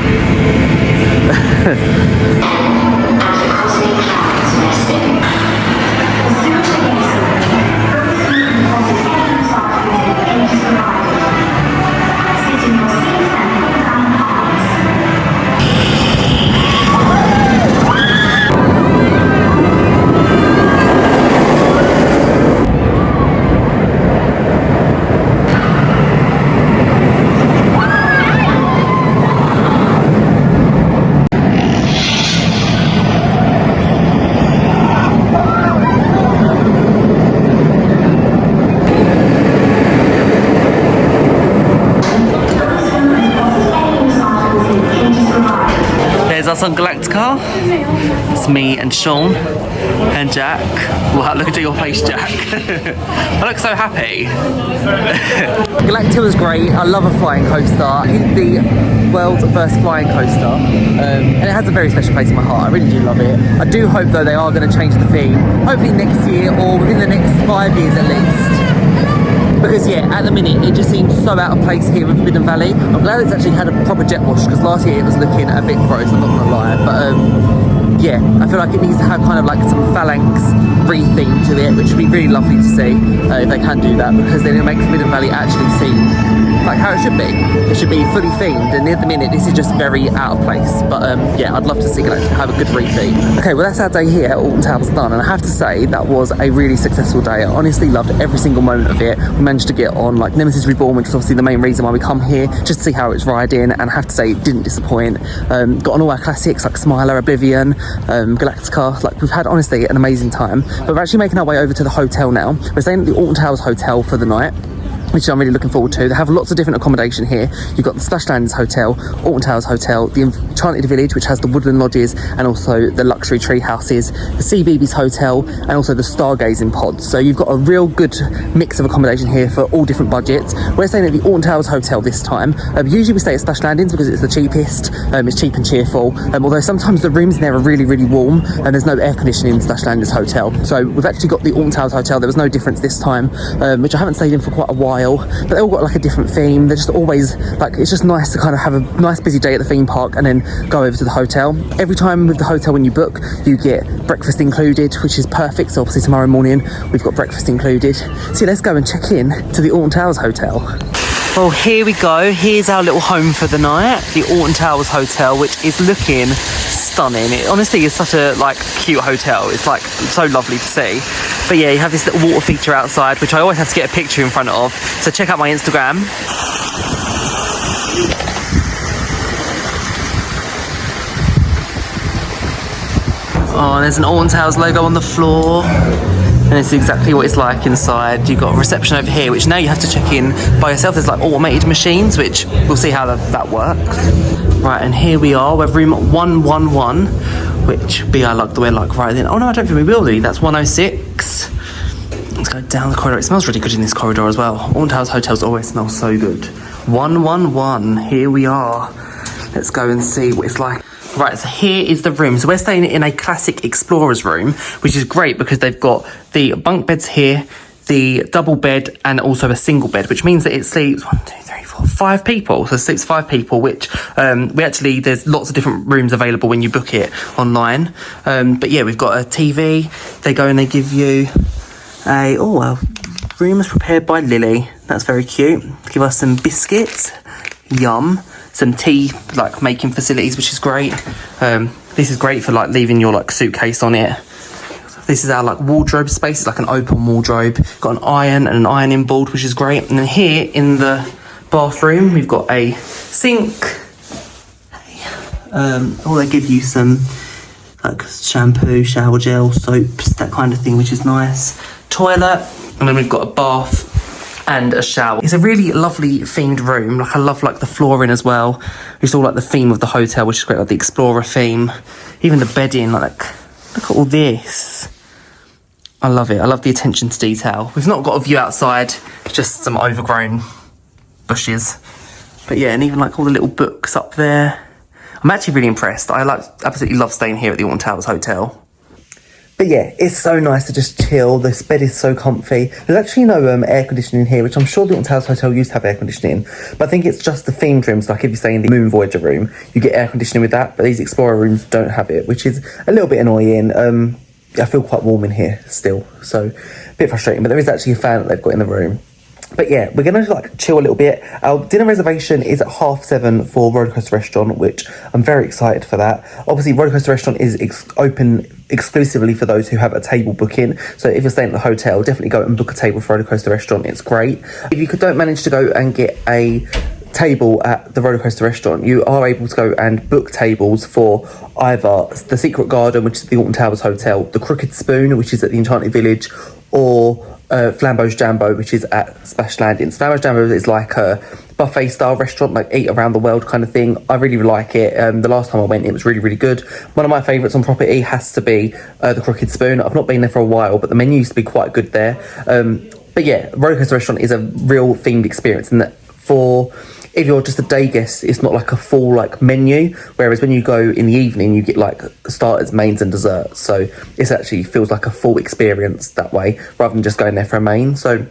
Us on Galactica. It's me and Sean and Jack. Wow, look at your face, Jack. I look so happy. Galactica was great. I love a flying coaster. I think the world's first flying coaster, and it has a very special place in my heart. I really do love it. I do hope though they are going to change the theme, hopefully next year or within the next 5 years at least. Because yeah, at the minute it just seems so out of place here in Forbidden Valley. I'm glad it's actually had a proper jet wash, because last year it was looking a bit gross, I'm not gonna lie. But yeah, I feel like it needs to have kind of like some phalanx re-theme to it, which would be really lovely to see if they can do that, because then it'll make Forbidden Valley actually seem like how it should be. It should be fully themed, and at the minute this is just very out of place. But yeah, I'd love to see Galactica have a good re-theme. Okay, well that's our day here at Alton Towers done, and I have to say that was a really successful day. I honestly loved every single moment of it. We managed to get on like Nemesis Reborn, which is obviously the main reason why we come here, just to see how it's riding, and I have to say it didn't disappoint. Got on all our classics like Smiler, Oblivion, Galactica. Like, we've had honestly an amazing time. But we're actually making our way over to the hotel now. We're staying at the Alton Towers Hotel for the night, which I'm really looking forward to. They have lots of different accommodation here. You've got the Splashlands Hotel, Alton Towers Hotel, the Enchanted Village, which has the woodland lodges, and also the luxury tree houses, the CBeebies Hotel, and also the stargazing pods. So you've got a real good mix of accommodation here for all different budgets. We're staying at the Alton Towers Hotel this time. Usually we stay at Splash Landings because it's the cheapest. It's cheap and cheerful. Although sometimes the rooms in there are really, really warm, and there's no air conditioning in Splash Landings Hotel. So we've actually got the Alton Towers Hotel. There was no difference this time, which I haven't stayed in for quite a while. But they all got like a different theme. They're just always like, it's just nice to kind of have a nice busy day at the theme park and then go over to the hotel. Every time with the hotel when you book, you get breakfast included, which is perfect. So obviously tomorrow morning we've got breakfast included. So let's go and check in to the Alton Towers Hotel. Well, here we go. Here's our little home for the night, the Alton Towers Hotel, which is looking stunning. It honestly is such a like cute hotel. It's like so lovely to see. But yeah, you have this little water feature outside, which I always have to get a picture in front of. So check out my Instagram. Oh, there's an Alton Towers logo on the floor. And it's exactly what it's like inside. You've got a reception over here, which now you have to check in by yourself. There's like automated machines, which we'll see how that works. Right, and here we are. We're room 111, which be our luck, we're like right then. Oh no, I don't think we will do. That's 106. Let's go down the corridor. It smells really good in this corridor as well. Alton Towers hotels always smell so good. 111, here we are. Let's go and see what it's like. Right, so here is the room. So we're staying in a classic explorer's room, which is great because they've got the bunk beds here, the double bed and also a single bed, which means that it sleeps 5 people. So it sleeps 5 people, which there's lots of different rooms available when you book it online. But yeah, we've got a TV. They go and they give you a room is prepared by Lily. That's very cute. Give us some biscuits. Yum. Some tea, like making facilities, which is great. This is great for like leaving your like suitcase on it. This is our like wardrobe space. It's like an open wardrobe. Got an iron and an ironing board, which is great. And then here in the bathroom, we've got a sink. They give you some like shampoo, shower gel, soaps, that kind of thing, which is nice. Toilet, and then we've got a bath and a shower. It's a really lovely themed room. Like I love like the flooring as well. It's all like the theme of the hotel, which is great, like the explorer theme. Even the bedding, like look at all this. I love it. I love the attention to detail. We've not got a view outside, just some overgrown bushes. But yeah, and even like all the little books up there. I'm actually really impressed. I absolutely love staying here at the Alton Towers Hotel. But yeah, it's so nice to just chill. This bed is so comfy. There's actually no air conditioning here, which I'm sure the Alton Towers Hotel used to have air conditioning. But I think it's just the themed rooms. Like if you stay in the Moon Voyager room, you get air conditioning with that. But these Explorer rooms don't have it, which is a little bit annoying. I feel quite warm in here still, so a bit frustrating. But there is actually a fan that they've got in the room. But yeah, we're going to like chill a little bit. Our dinner reservation is at 7:30 for Rollercoaster Restaurant, which I'm very excited for that. Obviously, Rollercoaster Restaurant is open exclusively for those who have a table booking. So if you're staying at the hotel, definitely go and book a table for Rollercoaster Restaurant. It's great. If you don't manage to go and get a table at the Rollercoaster Restaurant, you are able to go and book tables for either the Secret Garden, which is the Alton Towers Hotel, the Crooked Spoon, which is at the Enchanted Village, or Flambeau's Jambo, which is at Splash Landings. Flambeau's Jambo is like a buffet style restaurant, like eat around the world kind of thing. I really like it. The last time I went, it was really, really good. One of my favourites on property has to be the Crooked Spoon. I've not been there for a while, but the menu used to be quite good there. But yeah, Rollercoaster Restaurant is a real themed experience, and that if you're just a day guest, it's not like a full like menu, whereas when you go in the evening, you get like starters, mains and desserts. So it actually feels like a full experience that way, rather than just going there for a main. So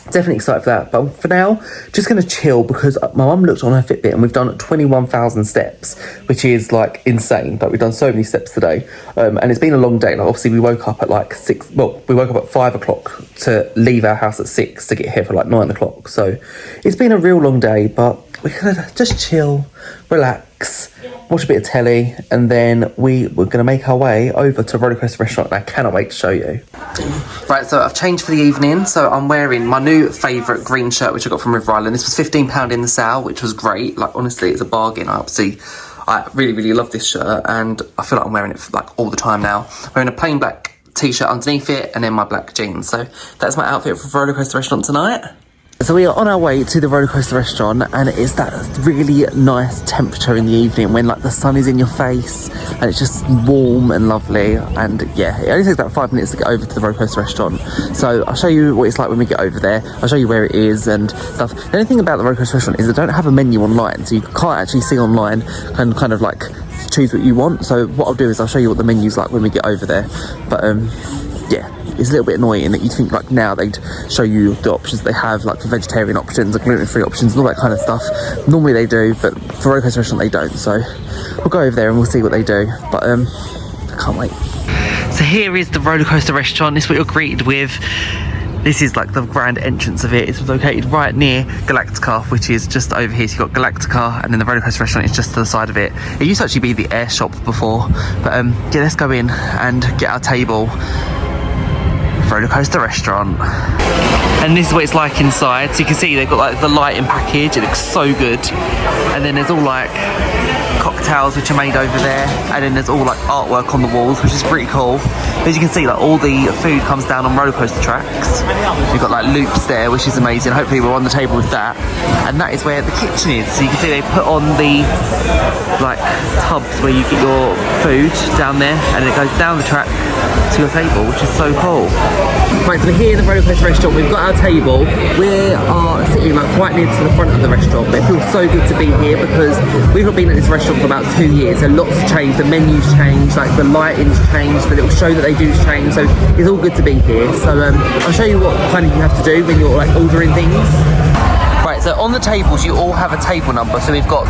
definitely excited for that. But for now, just going to chill because my mum looked on her Fitbit and we've done 21,000 steps, which is like insane. Like we've done so many steps today. And it's been a long day. Like obviously we woke up at like 6, well, we woke up at 5 o'clock to leave our house at 6 to get here for like 9 o'clock. So it's been a real long day, but we're going to just chill, relax, watch a bit of telly, and then we're going to make our way over to Rollercoaster Restaurant. And I cannot wait to show you. Right, so I've changed for the evening. So I'm wearing my new favourite green shirt, which I got from River Island. This was £15 in the sale, which was great. Like, honestly, it's a bargain. I really, really love this shirt, and I feel like I'm wearing it for, like, all the time now. I'm wearing a plain black t-shirt underneath it, and then my black jeans. So that's my outfit for Rollercoaster Restaurant tonight. So we are on our way to the Rollercoaster Restaurant, and it's that really nice temperature in the evening when like the sun is in your face and it's just warm and lovely. And yeah, it only takes about 5 minutes to get over to the Rollercoaster Restaurant. So I'll show you what it's like when we get over there. I'll show you where it is and stuff. The only thing about the Rollercoaster Restaurant is they don't have a menu online, so you can't actually see online and kind of like choose what you want. So what I'll do is I'll show you what the menu's like when we get over there. But yeah, it's a little bit annoying that you'd think like now they'd show you the options they have, like the vegetarian options, the gluten-free options and all that kind of stuff. Normally they do, but for Rollercoaster Restaurant they don't. So we'll go over there and we'll see what they do. But I can't wait. So here is the Rollercoaster Restaurant. This is what you're greeted with. This is like the grand entrance of it. It's located right near Galactica, which is just over here. So you've got Galactica, and then the Rollercoaster Restaurant is just to the side of it. It used to actually be the air shop before, but yeah, let's go in and get our table. Rollercoaster Restaurant. And this is what it's like inside. So you can see they've got like the lighting package. It looks so good. And then there's all like cocktails which are made over there, and then there's all like artwork on the walls, which is pretty cool. As you can see, like all the food comes down on roller coaster tracks. You've got like loops there, which is amazing. Hopefully we're on the table with that. And that is where the kitchen is. So you can see they put on the like tubs where you get your food down there, and it goes down the track to your table, which is so cool. Right, so we're here in the Rollercoaster Restaurant. We've got our table. We are sitting like quite near to the front of the restaurant, but it feels so good to be here because we've not been at this restaurant for about 2 years, so lots have changed. The menus changed, like the lighting's changed, the little show that they do has changed, so it's all good to be here. So I'll show you what kind of you have to do when you're like ordering things. Right, so on the tables you all have a table number. So we've got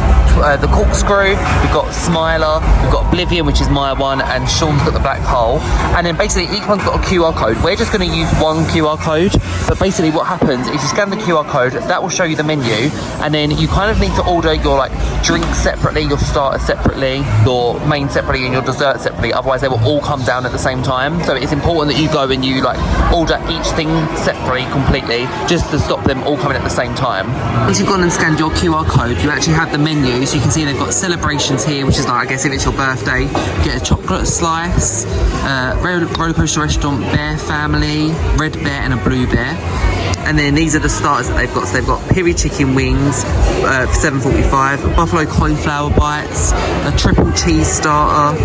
the Corkscrew, we've got Smiler, we've got Oblivion, which is my one, and Sean's got the Black Hole. And then basically each one's got a QR code. We're just going to use one QR code, but basically what happens is you scan the QR code, that will show you the menu, and then you kind of need to order your like drinks separately, your starter separately, your main separately, and your dessert separately. Otherwise they will all come down at the same time. So it's important that you go and you like order each thing separately completely, just to stop them all coming at the same time. Once you've gone and scanned your QR code, you actually have the menu, so you can see they've got celebrations here, which is like, I guess if it's your birthday, you get a chocolate slice, Rollercoaster Restaurant Bear Family, Red Bear and a Blue Bear. And then these are the starters that they've got. So they've got piri chicken wings for $7.45, buffalo cauliflower bites, a triple cheese starter,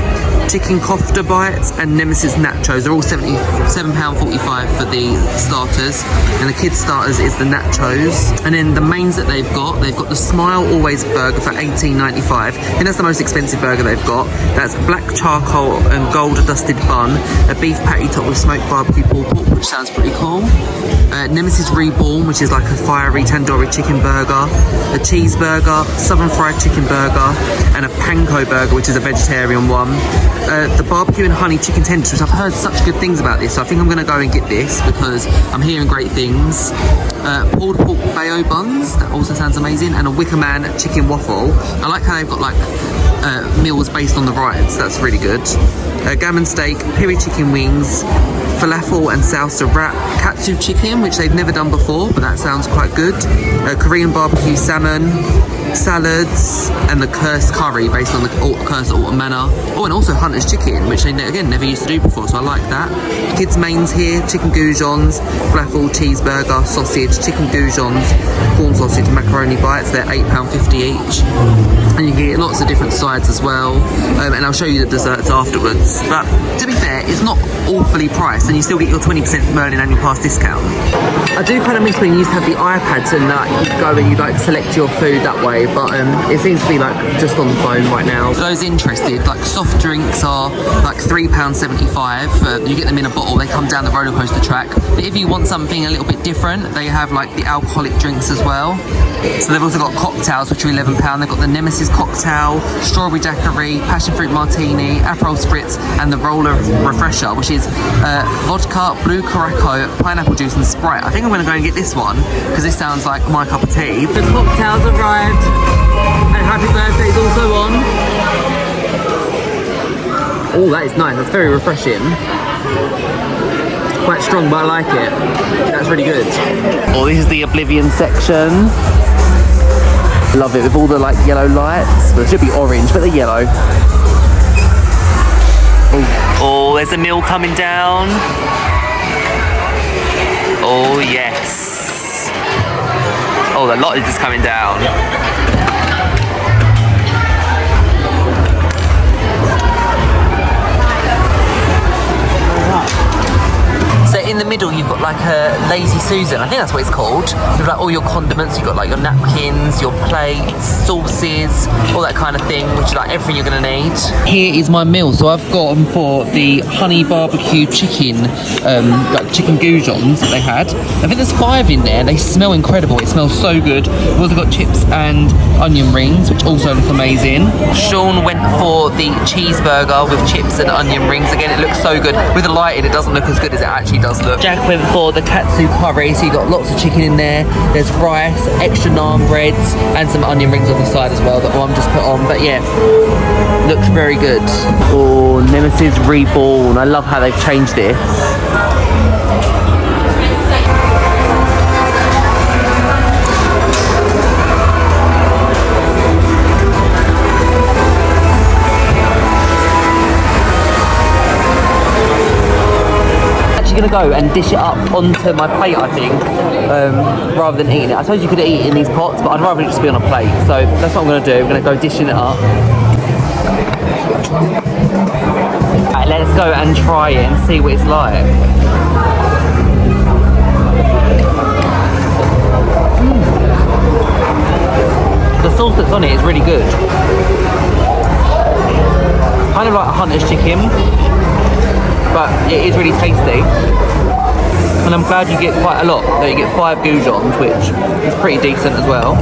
chicken kofta bites, and Nemesis nachos. They're all £7.45 for the starters, and the kids starters is the nachos. And then the mains that they've got the Smile Always burger for $18.95. I think that's the most expensive burger they've got. That's black charcoal and gold dusted bun, a beef patty topped with smoked barbecue pulled pork, which sounds pretty cool. Nemesis Reborn, which is like a fiery tandoori chicken burger, a cheeseburger, southern fried chicken burger, and a panko burger, which is a vegetarian one. The barbecue and honey chicken tenders, which I've heard such good things about this, so I think I'm going to go and get this because I'm hearing great things. Pulled pork bayo buns, that also sounds amazing, and a Wicker Man chicken waffle. I like how they've got like meals based on the rides, that's really good. Gammon steak, piri chicken wings, falafel and salsa wrap, katsu chicken, which they've never done before, but that sounds quite good. Korean barbecue salmon, salads, and the Curse curry based on the Curse Alton Manor. Oh, and also Hunter's chicken, which they again never used to do before, so I like that. Kids mains here, chicken goujons, falafel, cheeseburger, sausage, chicken goujons, corn sausage, macaroni bites. They're £8.50 each. And you can get lots of different sides as well. And I'll show you the desserts afterwards. But to be fair, it's not awfully priced, and you still get your 20% Merlin annual pass discount. I do kind of miss when you used to have the iPads and you go and you like select your food that way, but it seems to be like just on the phone right now. For those interested, like soft drinks are like £3.75. You get them in a bottle, they come down the roller coaster track. But if you want something a little bit different, they have like the alcoholic drinks as well. So they've also got cocktails, which are £11. They've got the Nemesis cocktail, strawberry daiquiri, passion fruit martini, Aperol spritz, and the roller refresher, which is vodka, blue Curaçao, pineapple juice, and Sprite. I think I'm going to go and get this one because this sounds like my cup of tea. The cocktails arrived, and happy birthday is also on. Oh, that is nice. That's very refreshing. Quite strong, but I like it. That's really good. Oh, this is the Oblivion section. Love it with all the like yellow lights. Well, it should be orange, but they're yellow. Oh, there's a meal coming down. Oh yes. Oh, the lot is just coming down. So in the middle you've got like a Lazy Susan, I think that's what it's called. You've got all your condiments, you've got like your napkins, your plates, sauces, all that kind of thing, which is like everything you're gonna need. Here is my meal. So I've gone for the honey barbecue chicken, like chicken goujons that they had. I think there's 5 in there, they smell incredible, it smells so good. We've also got chips and onion rings, which also look amazing. Sean went for the cheeseburger with chips and onion rings. Again, it looks so good. With the lighting, it doesn't look as good as it actually does look. Jack went for the katsu curry, so you got lots of chicken in there. There's rice, extra naan breads, and some onion rings on the side as well that I'm just put on. But yeah, looks very good. Oh, Nemesis Reborn. I love how they've changed this. Gonna go and dish it up onto my plate, I think, rather than eating it. I suppose you could eat it in these pots, but I'd rather it just be on a plate. So that's what I'm gonna do. I'm gonna go dishing it up. Right, let's go and try it and see what it's like. The sauce that's on it is really good. Kind of like a hunter's chicken, but it is really tasty. And I'm glad you get quite a lot. So you get 5 goujons, which is pretty decent as well.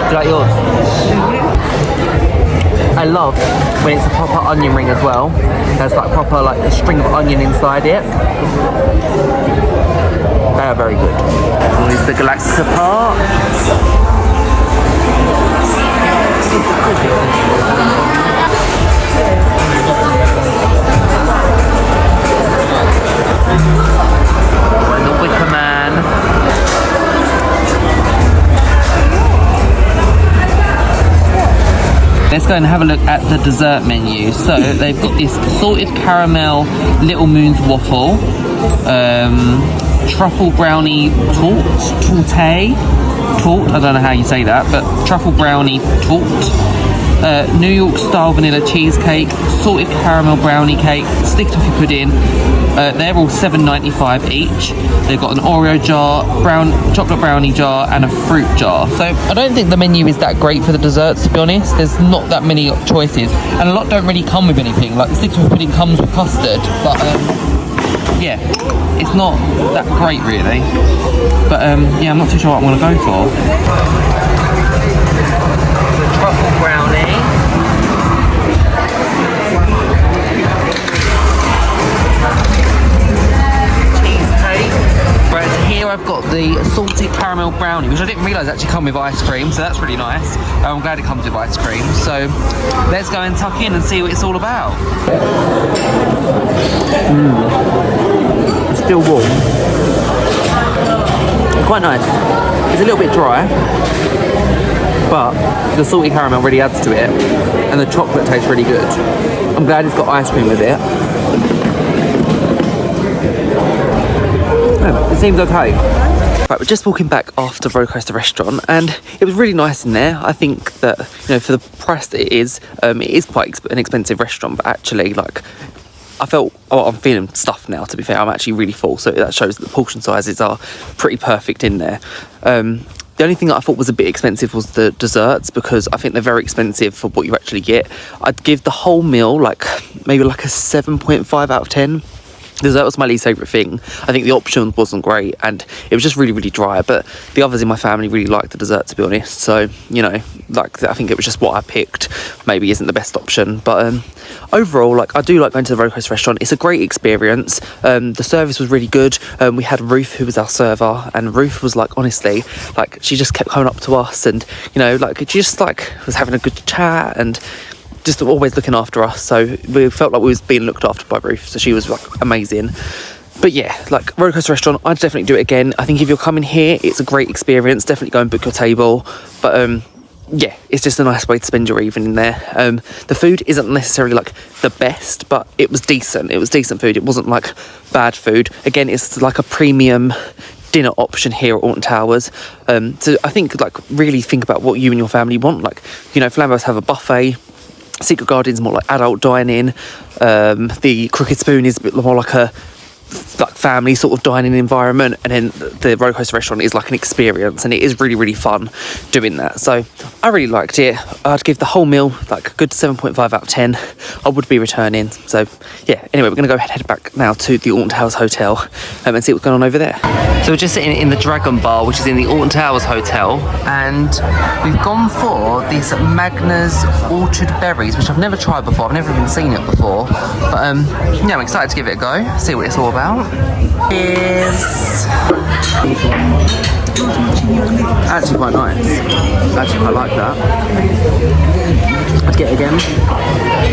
Do you like yours? I love when it's a proper onion ring as well. There's like proper like a string of onion inside it. They are very good. And here's the Galactica part. And the Wicker Man. Let's go and have a look at the dessert menu. So they've got this salted caramel Little Moon's waffle, truffle brownie tort, I don't know how you say that, but truffle brownie tort, New York style vanilla cheesecake, salted caramel brownie cake, stick toffee pudding. They're all $7.95 each. They've got an Oreo jar, chocolate brownie jar, and a fruit jar. So I don't think the menu is that great for the desserts, to be honest. There's not that many choices, and a lot don't really come with anything. Like the stick toffee pudding comes with custard, but yeah, it's not that great really. But yeah, I'm not too sure what I'm gonna go for. Truffle brownie. Right, so here I've got the salted caramel brownie, which I didn't realise actually come with ice cream, so that's really nice. I'm glad it comes with ice cream. So let's go and tuck in and see what it's all about. It's still warm. Quite nice. It's a little bit dry, but the salty caramel really adds to it, and the chocolate tastes really good. I'm glad it's got ice cream with it. It seems okay. Right, we're just walking back after Rollercoaster Restaurant, and it was really nice in there. I think that, you know, for the price that it is quite an expensive restaurant, but actually, like, I felt, I'm feeling stuffed now, to be fair. I'm actually really full, so that shows that the portion sizes are pretty perfect in there. The only thing that I thought was a bit expensive was the desserts, because I think they're very expensive for what you actually get. I'd give the whole meal maybe a 7.5 out of 10. Dessert was my least favourite thing. I think the option wasn't great, and it was just really, really dry, but the others in my family really liked the dessert, to be honest. So, you know, I think it was just what I picked maybe isn't the best option, but overall, I do like going to the Rollercoaster Restaurant. It's a great experience. The service was really good. We had Ruth, who was our server, and Ruth was honestly, she just kept coming up to us, and, you know, she just was having a good chat and just always looking after us. So we felt like we was being looked after by Ruth, so she was amazing. But yeah, Rollercoaster Restaurant, I'd definitely do it again. I think if you're coming here, it's a great experience. Definitely go and book your table. But yeah, it's just a nice way to spend your evening there. The food isn't necessarily the best, but it was decent. It was decent food. It wasn't bad food. Again, it's a premium dinner option here at Alton Towers. So I think really think about what you and your family want. You know, Flambeau's have a buffet. Secret Garden's more adult dining. The Crooked Spoon is a bit more a family sort of dining environment, and then the Rollercoaster Restaurant is an experience, and it is really, really fun doing that. So I really liked it. I'd give the whole meal a good 7.5 out of 10. I would be returning. So yeah, anyway, we're going to go head back now to the Alton Towers Hotel and see what's going on over there. So we're just sitting in the Dragon Bar, which is in the Alton Towers Hotel, and we've gone for this Magna's Orchard Berries, which I've never tried before. I've never even seen it before, but yeah, I'm excited to give it a go, see what it's all about. Cheers. Actually quite nice. Actually quite like that. I'd get it again.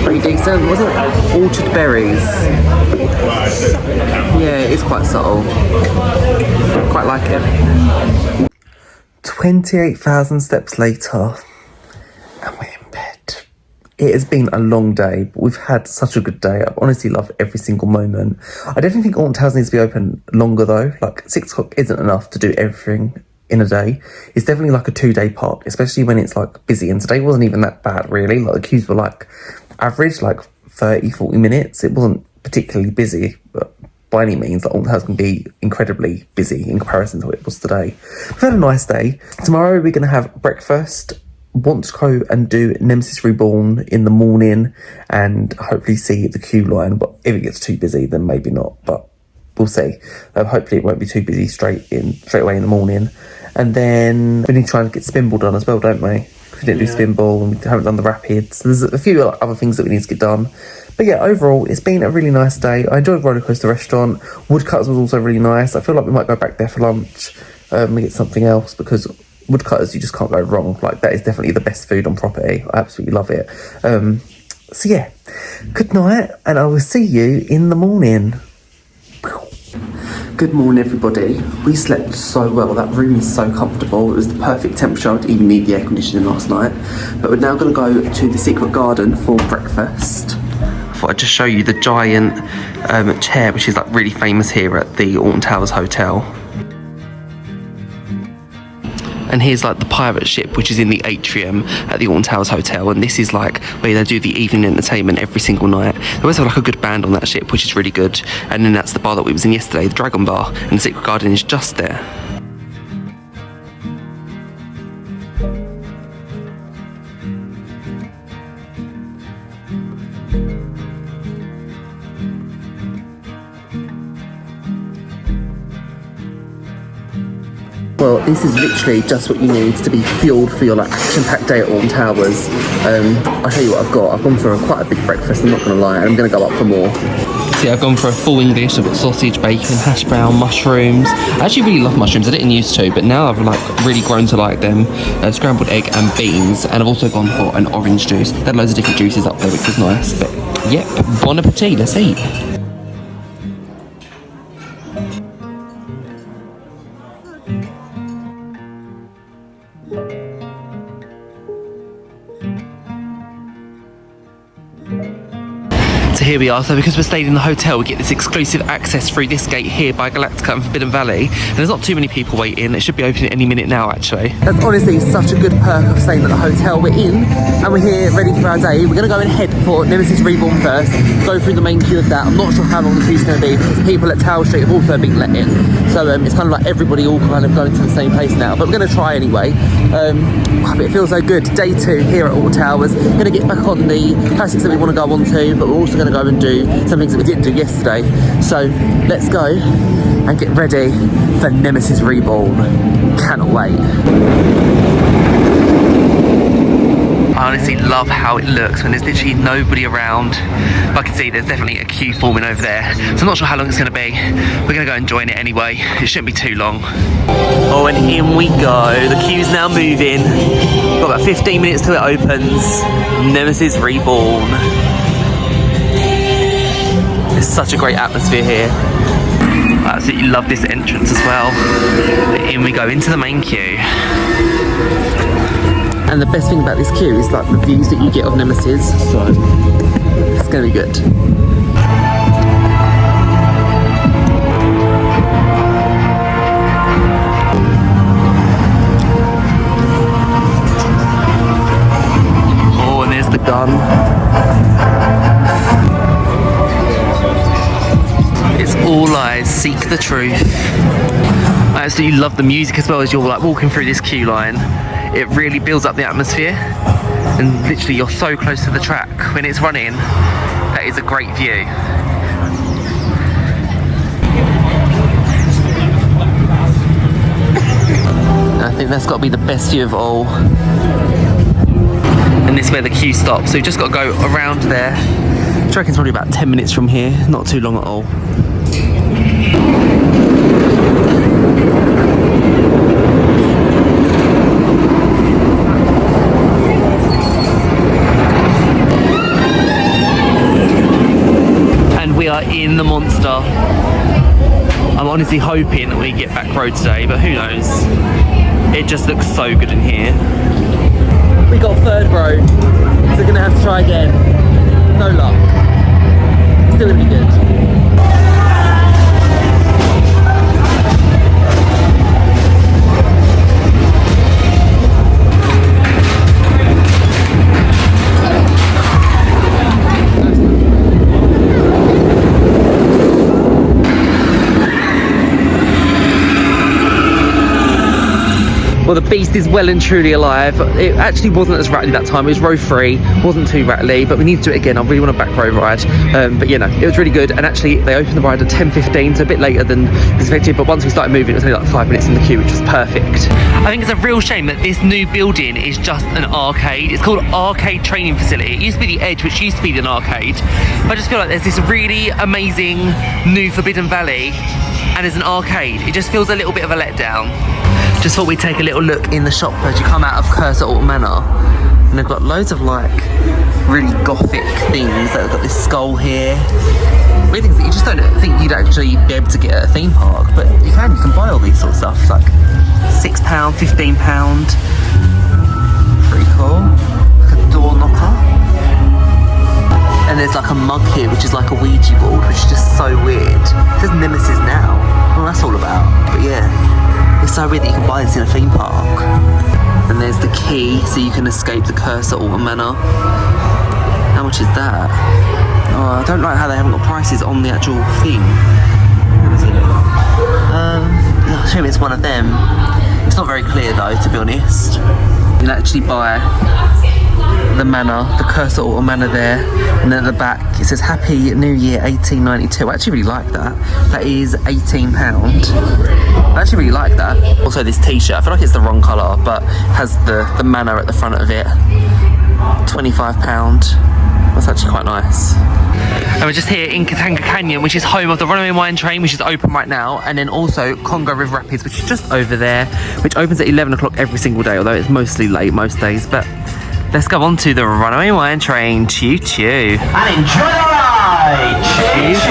Pretty decent, wasn't it? Orchard berries. Yeah, it's quite subtle. Quite like it. 28,000 steps later, and we're in bed. It has been a long day, but we've had such a good day. I've honestly loved every single moment. I definitely think Alton Towers needs to be open longer though. 6 o'clock isn't enough to do everything in a day. It's definitely like a 2-day park, especially when it's like busy. And today wasn't even that bad, really. Like the queues were like average, like 30-40 minutes. It wasn't particularly busy, but by any means, like Alton Towers can be incredibly busy in comparison to what it was today. We've had a nice day. Tomorrow we're going to have breakfast, want to go and do Nemesis Reborn in the morning and hopefully see the queue line. But if it gets too busy, then maybe not, but we'll see. Hopefully it won't be too busy straight away in the morning. And then we need to try and get Spinball done as well, don't we? We didn't do Spinball and we haven't done the Rapids. So there's a few other things that we need to get done. But yeah, overall, it's been a really nice day. I enjoyed Rollercoaster Restaurant. Woodcutters was also really nice. I feel like we might go back there for lunch and get something else, because Woodcutters, you just can't go wrong. Like, that is definitely the best food on property. I absolutely love it. So yeah, good night, and I will see you in the morning. Good morning, everybody. We slept so well. That room is so comfortable. It was the perfect temperature. I didn't even need the air conditioning last night. But we're now going to go to the Secret Garden for breakfast. I thought I'd just show you the giant chair, which is like really famous here at the Alton Towers Hotel. And here's like the pirate ship, which is in the atrium at the Alton Towers Hotel. And this is like where they do the evening entertainment every single night. They always have like a good band on that ship, which is really good. And then that's the bar that we was in yesterday, the Dragon Bar. And the Secret Garden is just there. Well, this is literally just what you need to be fueled for your like action-packed day at Alton Towers. I'll tell you what I've got. I've gone for quite a big breakfast, I'm not going to lie, and I'm going to go up for more. See, I've gone for a full English. I've got sausage, bacon, hash brown, mushrooms. I actually really love mushrooms. I didn't used to, but now I've like really grown to like them. Scrambled egg and beans, and I've also gone for an orange juice. They had loads of different juices up there, which was nice. But yep, bon appetit. Let's eat. So here we are. So because we're staying in the hotel, we get this exclusive access through this gate here by Galactica and Forbidden Valley. And there's not too many people waiting. It should be open any minute now, actually. That's honestly such a good perk of staying at the hotel. We're in and we're here ready for our day. We're going to go and head for Nemesis Reborn first, go through the main queue of that. I'm not sure how long the queue's going to be because people at Tower Street have also been let in. So it's kind of like everybody all kind of going to the same place now. But we're going to try anyway. But it feels so good. Day 2 here at Alton Towers. Going to get back on the classics that we want to go on to, but we're also going to go and do some things that we didn't do yesterday. So let's go and get ready for Nemesis Reborn. Cannot wait. I honestly love how it looks when there's literally nobody around. But I can see there's definitely a queue forming over there. So I'm not sure how long it's going to be. We're going to go and join it anyway. It shouldn't be too long. Oh, and in we go. The queue's now moving. Got about 15 minutes till it opens. Nemesis Reborn. There's such a great atmosphere here. I absolutely love this entrance as well. But in we go into the main queue. And the best thing about this queue is like the views that you get of Nemesis, so it's gonna be good. Oh, and there's the gun. It's all eyes, seek the truth. I absolutely love the music as well as you're like walking through this queue line. It really builds up the atmosphere, and literally you're so close to the track when it's running. That is a great view. And I think that's got to be the best view of all. And this is where the queue stops, so you've just got to go around there. I reckon it's probably about 10 minutes from here, not too long at all. We are in the monster. I'm honestly hoping that we get back road today, but who knows? It just looks so good in here. We got 3rd row, so we're gonna have to try again. No luck. Still gonna be good. beast is well and truly alive. It actually wasn't as rattly that time. It was row 3, wasn't too rattly, but we need to do it again. I really want a back row ride. But you know, it was really good. And actually, they opened the ride at 10:15, so a bit later than expected. But once we started moving, it was only like 5 minutes in the queue, which was perfect. I think it's a real shame that this new building is just an arcade. It's called Arcade Training Facility. It used to be the Edge, which used to be an arcade. But I just feel like there's this really amazing new Forbidden Valley, and there's an arcade. It just feels a little bit of a letdown. Just thought we'd take a little look in the shop as you come out of Cursor Alton Manor. And they've got loads of like really gothic things. They've got this skull here. Weird things that you just don't think you'd actually be able to get at a theme park, but you can buy all these sort of stuff. It's like £6, £15. Pretty cool. Like a door knocker. And there's like a mug here, which is like a Ouija board, which is just so weird. It says Nemesis now. Well, that's all about. But yeah. It's so weird that you can buy this in a theme park. And there's the key, so you can escape the curse at Alton Manor. How much is that? Oh, I don't like how they haven't got prices on the actual thing. I assume it's one of them. It's not very clear though, to be honest. You can actually buy the manor, the curse at Alton Manor there, and then at the back it says Happy New Year 1892. I actually really like that. That is £18. I actually really like that. Also this t-shirt, I feel like it's the wrong colour, but has the manor at the front of it. £25. That's actually quite nice. And we're just here in Katanga Canyon, which is home of the Runaway Mine Train, which is open right now, and then also Congo River Rapids, which is just over there, which opens at 11 o'clock every single day, although it's mostly late most days. But let's go on to the Runaway Mine Train. Choo choo. And enjoy the ride! Choo choo!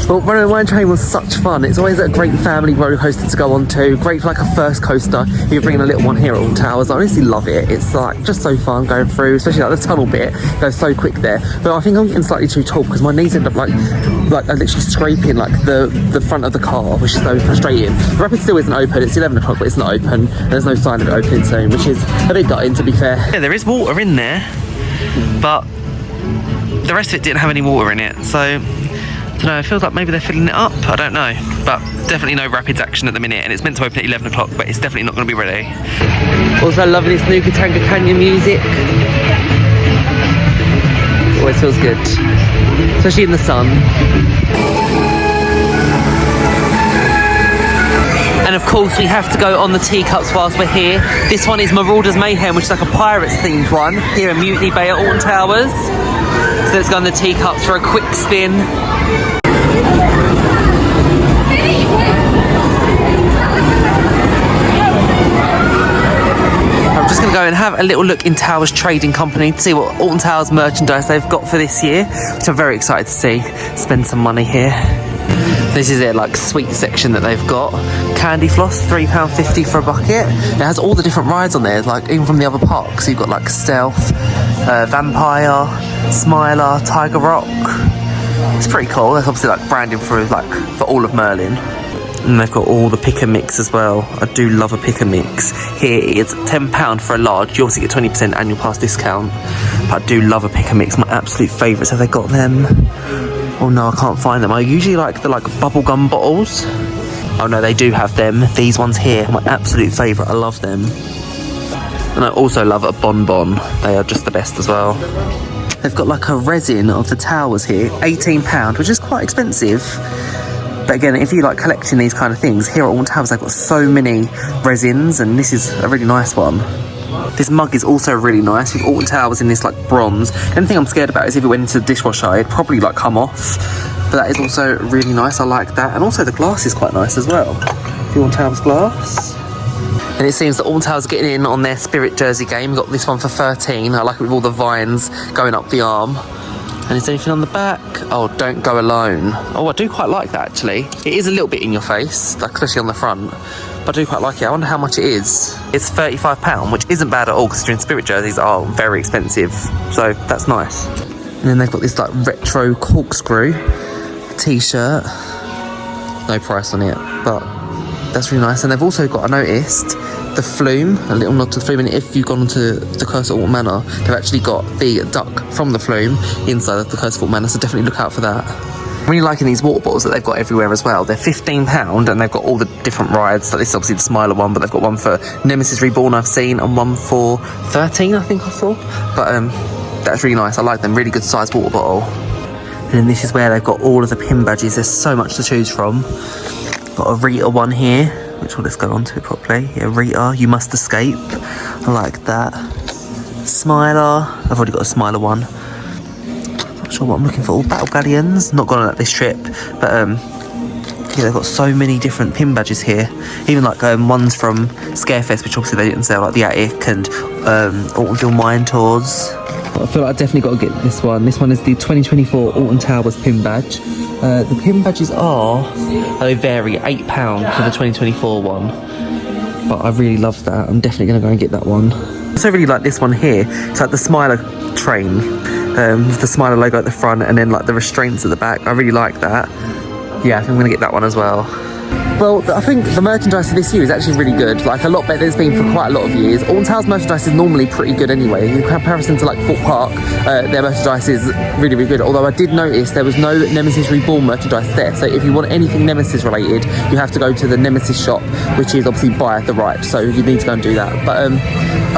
Well, Runaway Mine Train was such fun. It's always a great family roller coaster to go on to. Great for like a first coaster. If you're bringing a little one here at Alton Towers, I honestly love it. It's like just so fun going through, especially like the tunnel bit. It goes so quick there. But I think I'm getting slightly too tall because my knees end up like literally scraping like the front of the car, which is so frustrating. The rapid still isn't open. It's 11 o'clock, but it's not open. And there's no sign of it opening soon, which is a bit gutting, to be fair. Yeah, there is water in there, but the rest of it didn't have any water in it, so I don't know, it feels like maybe they're filling it up, I don't know, but definitely no rapids action at the minute, and it's meant to open at 11 o'clock, but it's definitely not going to be ready. Also loving this new Katanga Canyon music. Always feels good, especially in the sun. And of course we have to go on the teacups whilst we're here. This one is Marauder's Mayhem, which is like a pirates themed one, here in Mutiny Bay at Alton Towers. So let's go on the teacups for a quick spin. I'm just going to go and have a little look in Towers Trading Company to see what Alton Towers merchandise they've got for this year, which I'm very excited to see. Spend some money here. This is their like sweet section that they've got. Candy floss, £3.50 for a bucket. It has all the different rides on there, like even from the other parks. So you've got like Stealth, Vampire, Smiler, Tiger Rock. It's pretty cool. There's obviously like branding for all of Merlin. And they've got all the pick and mix as well. I do love a pick and mix. Here it's £10 for a large. You also get 20% annual pass discount. But I do love a pick and mix. My absolute favourites. Have they got them? Oh no, I can't find them. I usually like the bubblegum bottles. Oh no, they do have them. These ones here, my absolute favourite. I love them. And I also love a bonbon. They are just the best as well. They've got like a resin of the towers here, £18, which is quite expensive. But again, if you like collecting these kind of things, here at Alton Towers they've got so many resins, and this is a really nice one. This mug is also really nice, with Alton Towers in this like bronze. The only thing I'm scared about is if it went into the dishwasher, it'd probably like come off. But that is also really nice, I like that. And also the glass is quite nice as well. The Alton Towers glass. And it seems that Alton Towers are getting in on their Spirit jersey game. We've got this one for £13. I like it with all the vines going up the arm. And is there anything on the back? Oh, don't go alone. Oh, I do quite like that actually. It is a little bit in your face, like especially on the front. But I do quite like it. I wonder how much it is. It's £35, which isn't bad at all considering Spirit jerseys are very expensive. So that's nice. And then they've got this like retro corkscrew t-shirt. No price on it, but that's really nice. And they've also got, I noticed, the flume, a little nod to the flume. And if you've gone onto the Curse of Alton Manor, they've actually got the duck from the flume inside of the Curse of Alton Manor, so definitely look out for that. I'm really liking these water bottles that they've got everywhere as well. They're £15 and they've got all the different rides. So this is obviously the Smiler one, but they've got one for Nemesis Reborn I've seen, and one for 13 I think I saw. But that's really nice. I like them. Really good sized water bottle. And then this is where they've got all of the pin badges. There's so much to choose from. Got a Rita one here, which we'll just go on to properly. Yeah, Rita, You Must Escape. I like that. Smiler. I've already got a Smiler one. Not sure what I'm looking for. All Battle Galleons. Not gone on this trip, but yeah, they've got so many different pin badges here. Even like ones from Scarefest, which obviously they didn't sell, like the Attic and Altonville Mine Tours. I feel like I definitely got to get this one. This one is the 2024 Alton Towers pin badge. The pin badges they vary, £8 for the 2024 one. But I really love that. I'm definitely going to go and get that one. I also really like this one here. It's like the Smiler train, with the Smiler logo at the front and then like the restraints at the back. I really like that. Yeah, I think I'm going to get that one as well. Well, I think the merchandise for this year is actually really good. Like, a lot better than it's been for quite a lot of years. Alton Towers merchandise is normally pretty good anyway. In comparison to like Fort Park, their merchandise is really, really good. Although I did notice there was no Nemesis Reborn merchandise there. So if you want anything Nemesis related, you have to go to the Nemesis shop, which is obviously by the right. So you need to go and do that. But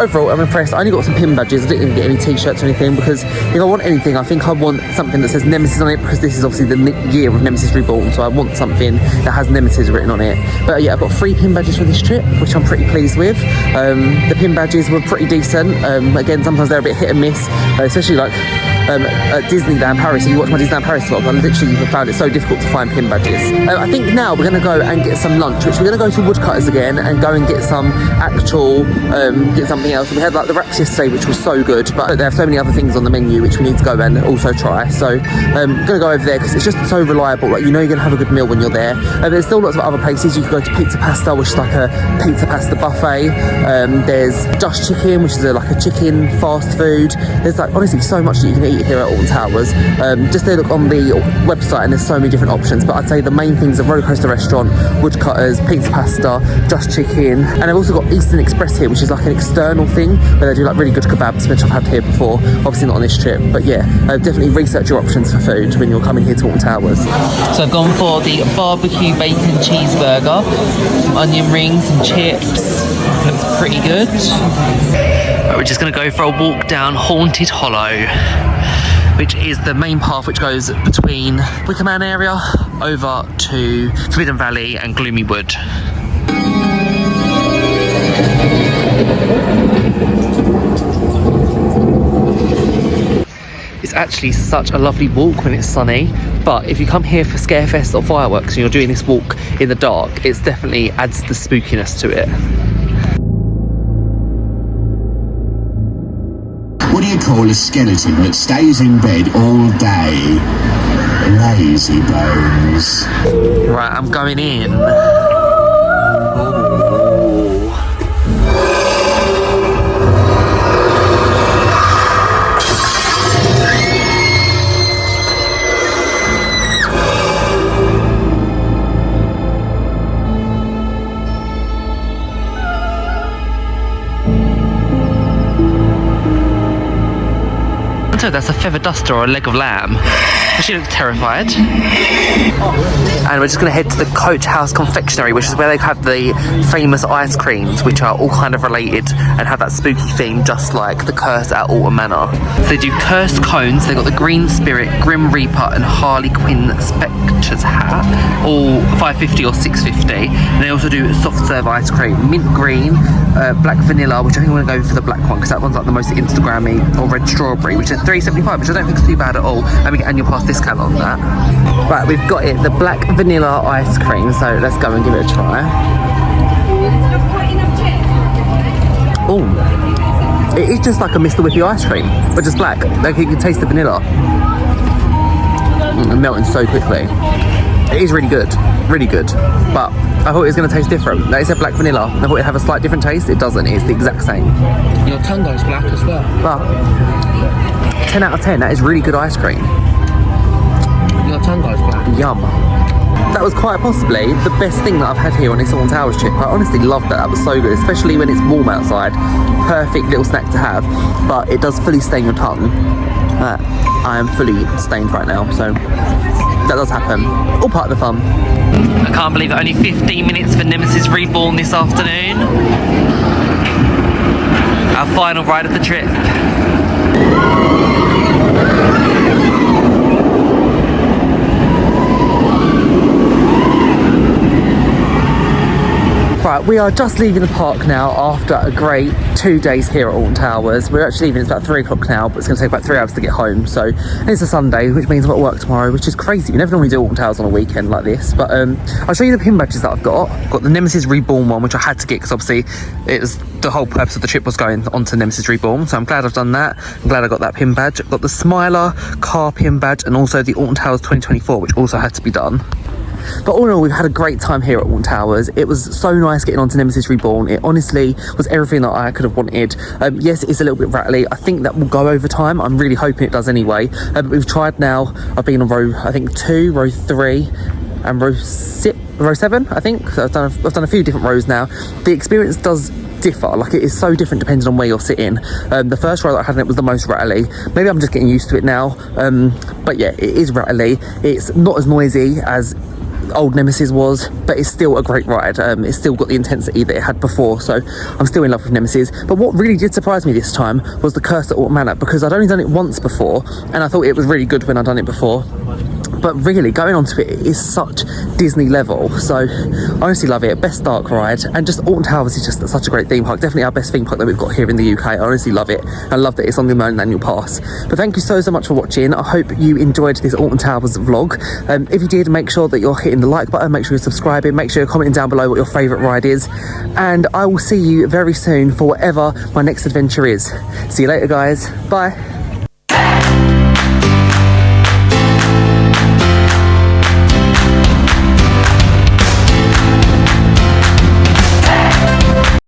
overall, I'm impressed. I only got some pin badges. I didn't get any t-shirts or anything, because if I want anything, I think I want something that says Nemesis on it, because this is obviously the year of Nemesis Reborn. So I want something that has Nemesis written on it. But yeah, I've got 3 pin badges for this trip, which I'm pretty pleased with. The pin badges were pretty decent. Again, sometimes they're a bit hit and miss, especially like at Disneyland Paris. If you watch my Disneyland Paris vlog, I literally found it so difficult to find pin badges. I think now we're going to go and get some lunch, which we're going to go to Woodcutters again and go and get some actual, get something else. We had like the wraps yesterday, which was so good, but they have so many other things on the menu which we need to go and also try. So I'm going to go over there because it's just so reliable. Like, you know, you're going to have a good meal when you're there. There's still lots of other places. You can go to Pizza Pasta, which is like a pizza pasta buffet. There's Just Chicken, which is like a chicken fast food. There's like honestly so much that you can eat here at Alton Towers. Just to look on the website and there's so many different options, but I'd say the main things are Rollercoaster Restaurant, Woodcutters, Pizza Pasta, Just Chicken, and I've also got Eastern Express here, which is like an external thing where they do like really good kebabs, which I've had here before, obviously not on this trip, but yeah, definitely research your options for food when you're coming here to Alton Towers. So I've gone for the barbecue bacon cheeseburger, some onion rings and chips. Looks pretty good. Right, we're just going to go for a walk down Haunted Hollow, which is the main path which goes between Wicker Man area over to Forbidden Valley and Gloomy Wood. It's actually such a lovely walk when it's sunny, but if you come here for Scarefest or fireworks and you're doing this walk in the dark, it definitely adds the spookiness to it. What do you call a skeleton that stays in bed all day? Lazy bones. Right, I'm going in. So that's a feather duster or a leg of lamb. She looks terrified. And we're just going to head to the Coach House Confectionery, which is where they have the famous ice creams, which are all kind of related and have that spooky theme, just like the Curse at Alton Manor. So they do cursed cones. They've got the Green Spirit, Grim Reaper and Harley Quinn Spectre's hat, all $5.50 or $6.50. And they also do soft serve ice cream, mint green, black vanilla, which I think I'm going to go for the black one because that one's like the most Instagrammy, or red strawberry, which is $3.75, which I don't think is too bad at all. And we get annual pass discount on that. Right, we've got it, the black vanilla ice cream, so let's go and give it a try. Oh, it is just like a Mr. Whippy ice cream, but just black. Like, you can taste the vanilla. And melting so quickly. It is really good, but I thought it was going to taste different. They said black vanilla. I thought it'd have a slight different taste. It doesn't. It's the exact same. Your tongue goes black as well. But 10 out of 10. That is really good ice cream. Your tongue goes black. Yum. That was quite possibly the best thing that I've had here on this Alton Towers trip. I honestly loved that. That was so good, especially when it's warm outside. Perfect little snack to have, but it does fully stain your tongue. I am fully stained right now, so that does happen. All part of the fun. I can't believe it. Only 15 minutes for Nemesis Reborn this afternoon. Our final ride of the trip. Right, we are just leaving the park now after a great 2 days here at Alton Towers. We're actually leaving, it's about 3 o'clock now, but it's going to take about 3 hours to get home. So it's a Sunday, which means I've got to work tomorrow, which is crazy. We never normally do Alton Towers on a weekend like this. But I'll show you the pin badges that I've got. I've got the Nemesis Reborn one, which I had to get because obviously it was the whole purpose of the trip was going onto Nemesis Reborn. So I'm glad I've done that. I'm glad I got that pin badge. I've got the Smiler car pin badge and also the Alton Towers 2024, which also had to be done. But all in all, we've had a great time here at Alton Towers. It was so nice getting onto Nemesis Reborn. It honestly was everything that I could have wanted. Yes, it's a little bit rattly. I think that will go over time. I'm really hoping it does anyway. But we've tried now. I've been on row, I think 2, row 3 and row 7, I think. So I've done a few different rows now. The experience does differ. Like, it is so different depending on where you're sitting. The first row that I had in it was the most rattly. Maybe I'm just getting used to it now. But yeah, it is rattly. It's not as noisy as old Nemesis was, but it's still a great ride. It's still got the intensity that it had before, so I'm still in love with Nemesis. But what really did surprise me this time was the Curse at Alton Manor, because I'd only done it once before and I thought it was really good when I'd done it before, but really going onto it is such Disney level. So I honestly love it. Best dark ride, and just Alton Towers is just such a great theme park. Definitely our best theme park that we've got here in the UK. I honestly love it. I love that it's on the Merlin annual pass. But thank you so much for watching. I hope you enjoyed this Alton Towers vlog. If you did, make sure that you're hitting the like button, make sure you're subscribing, make sure you're commenting down below what your favourite ride is, and I will see you very soon for whatever my next adventure is. See you later, guys. Bye.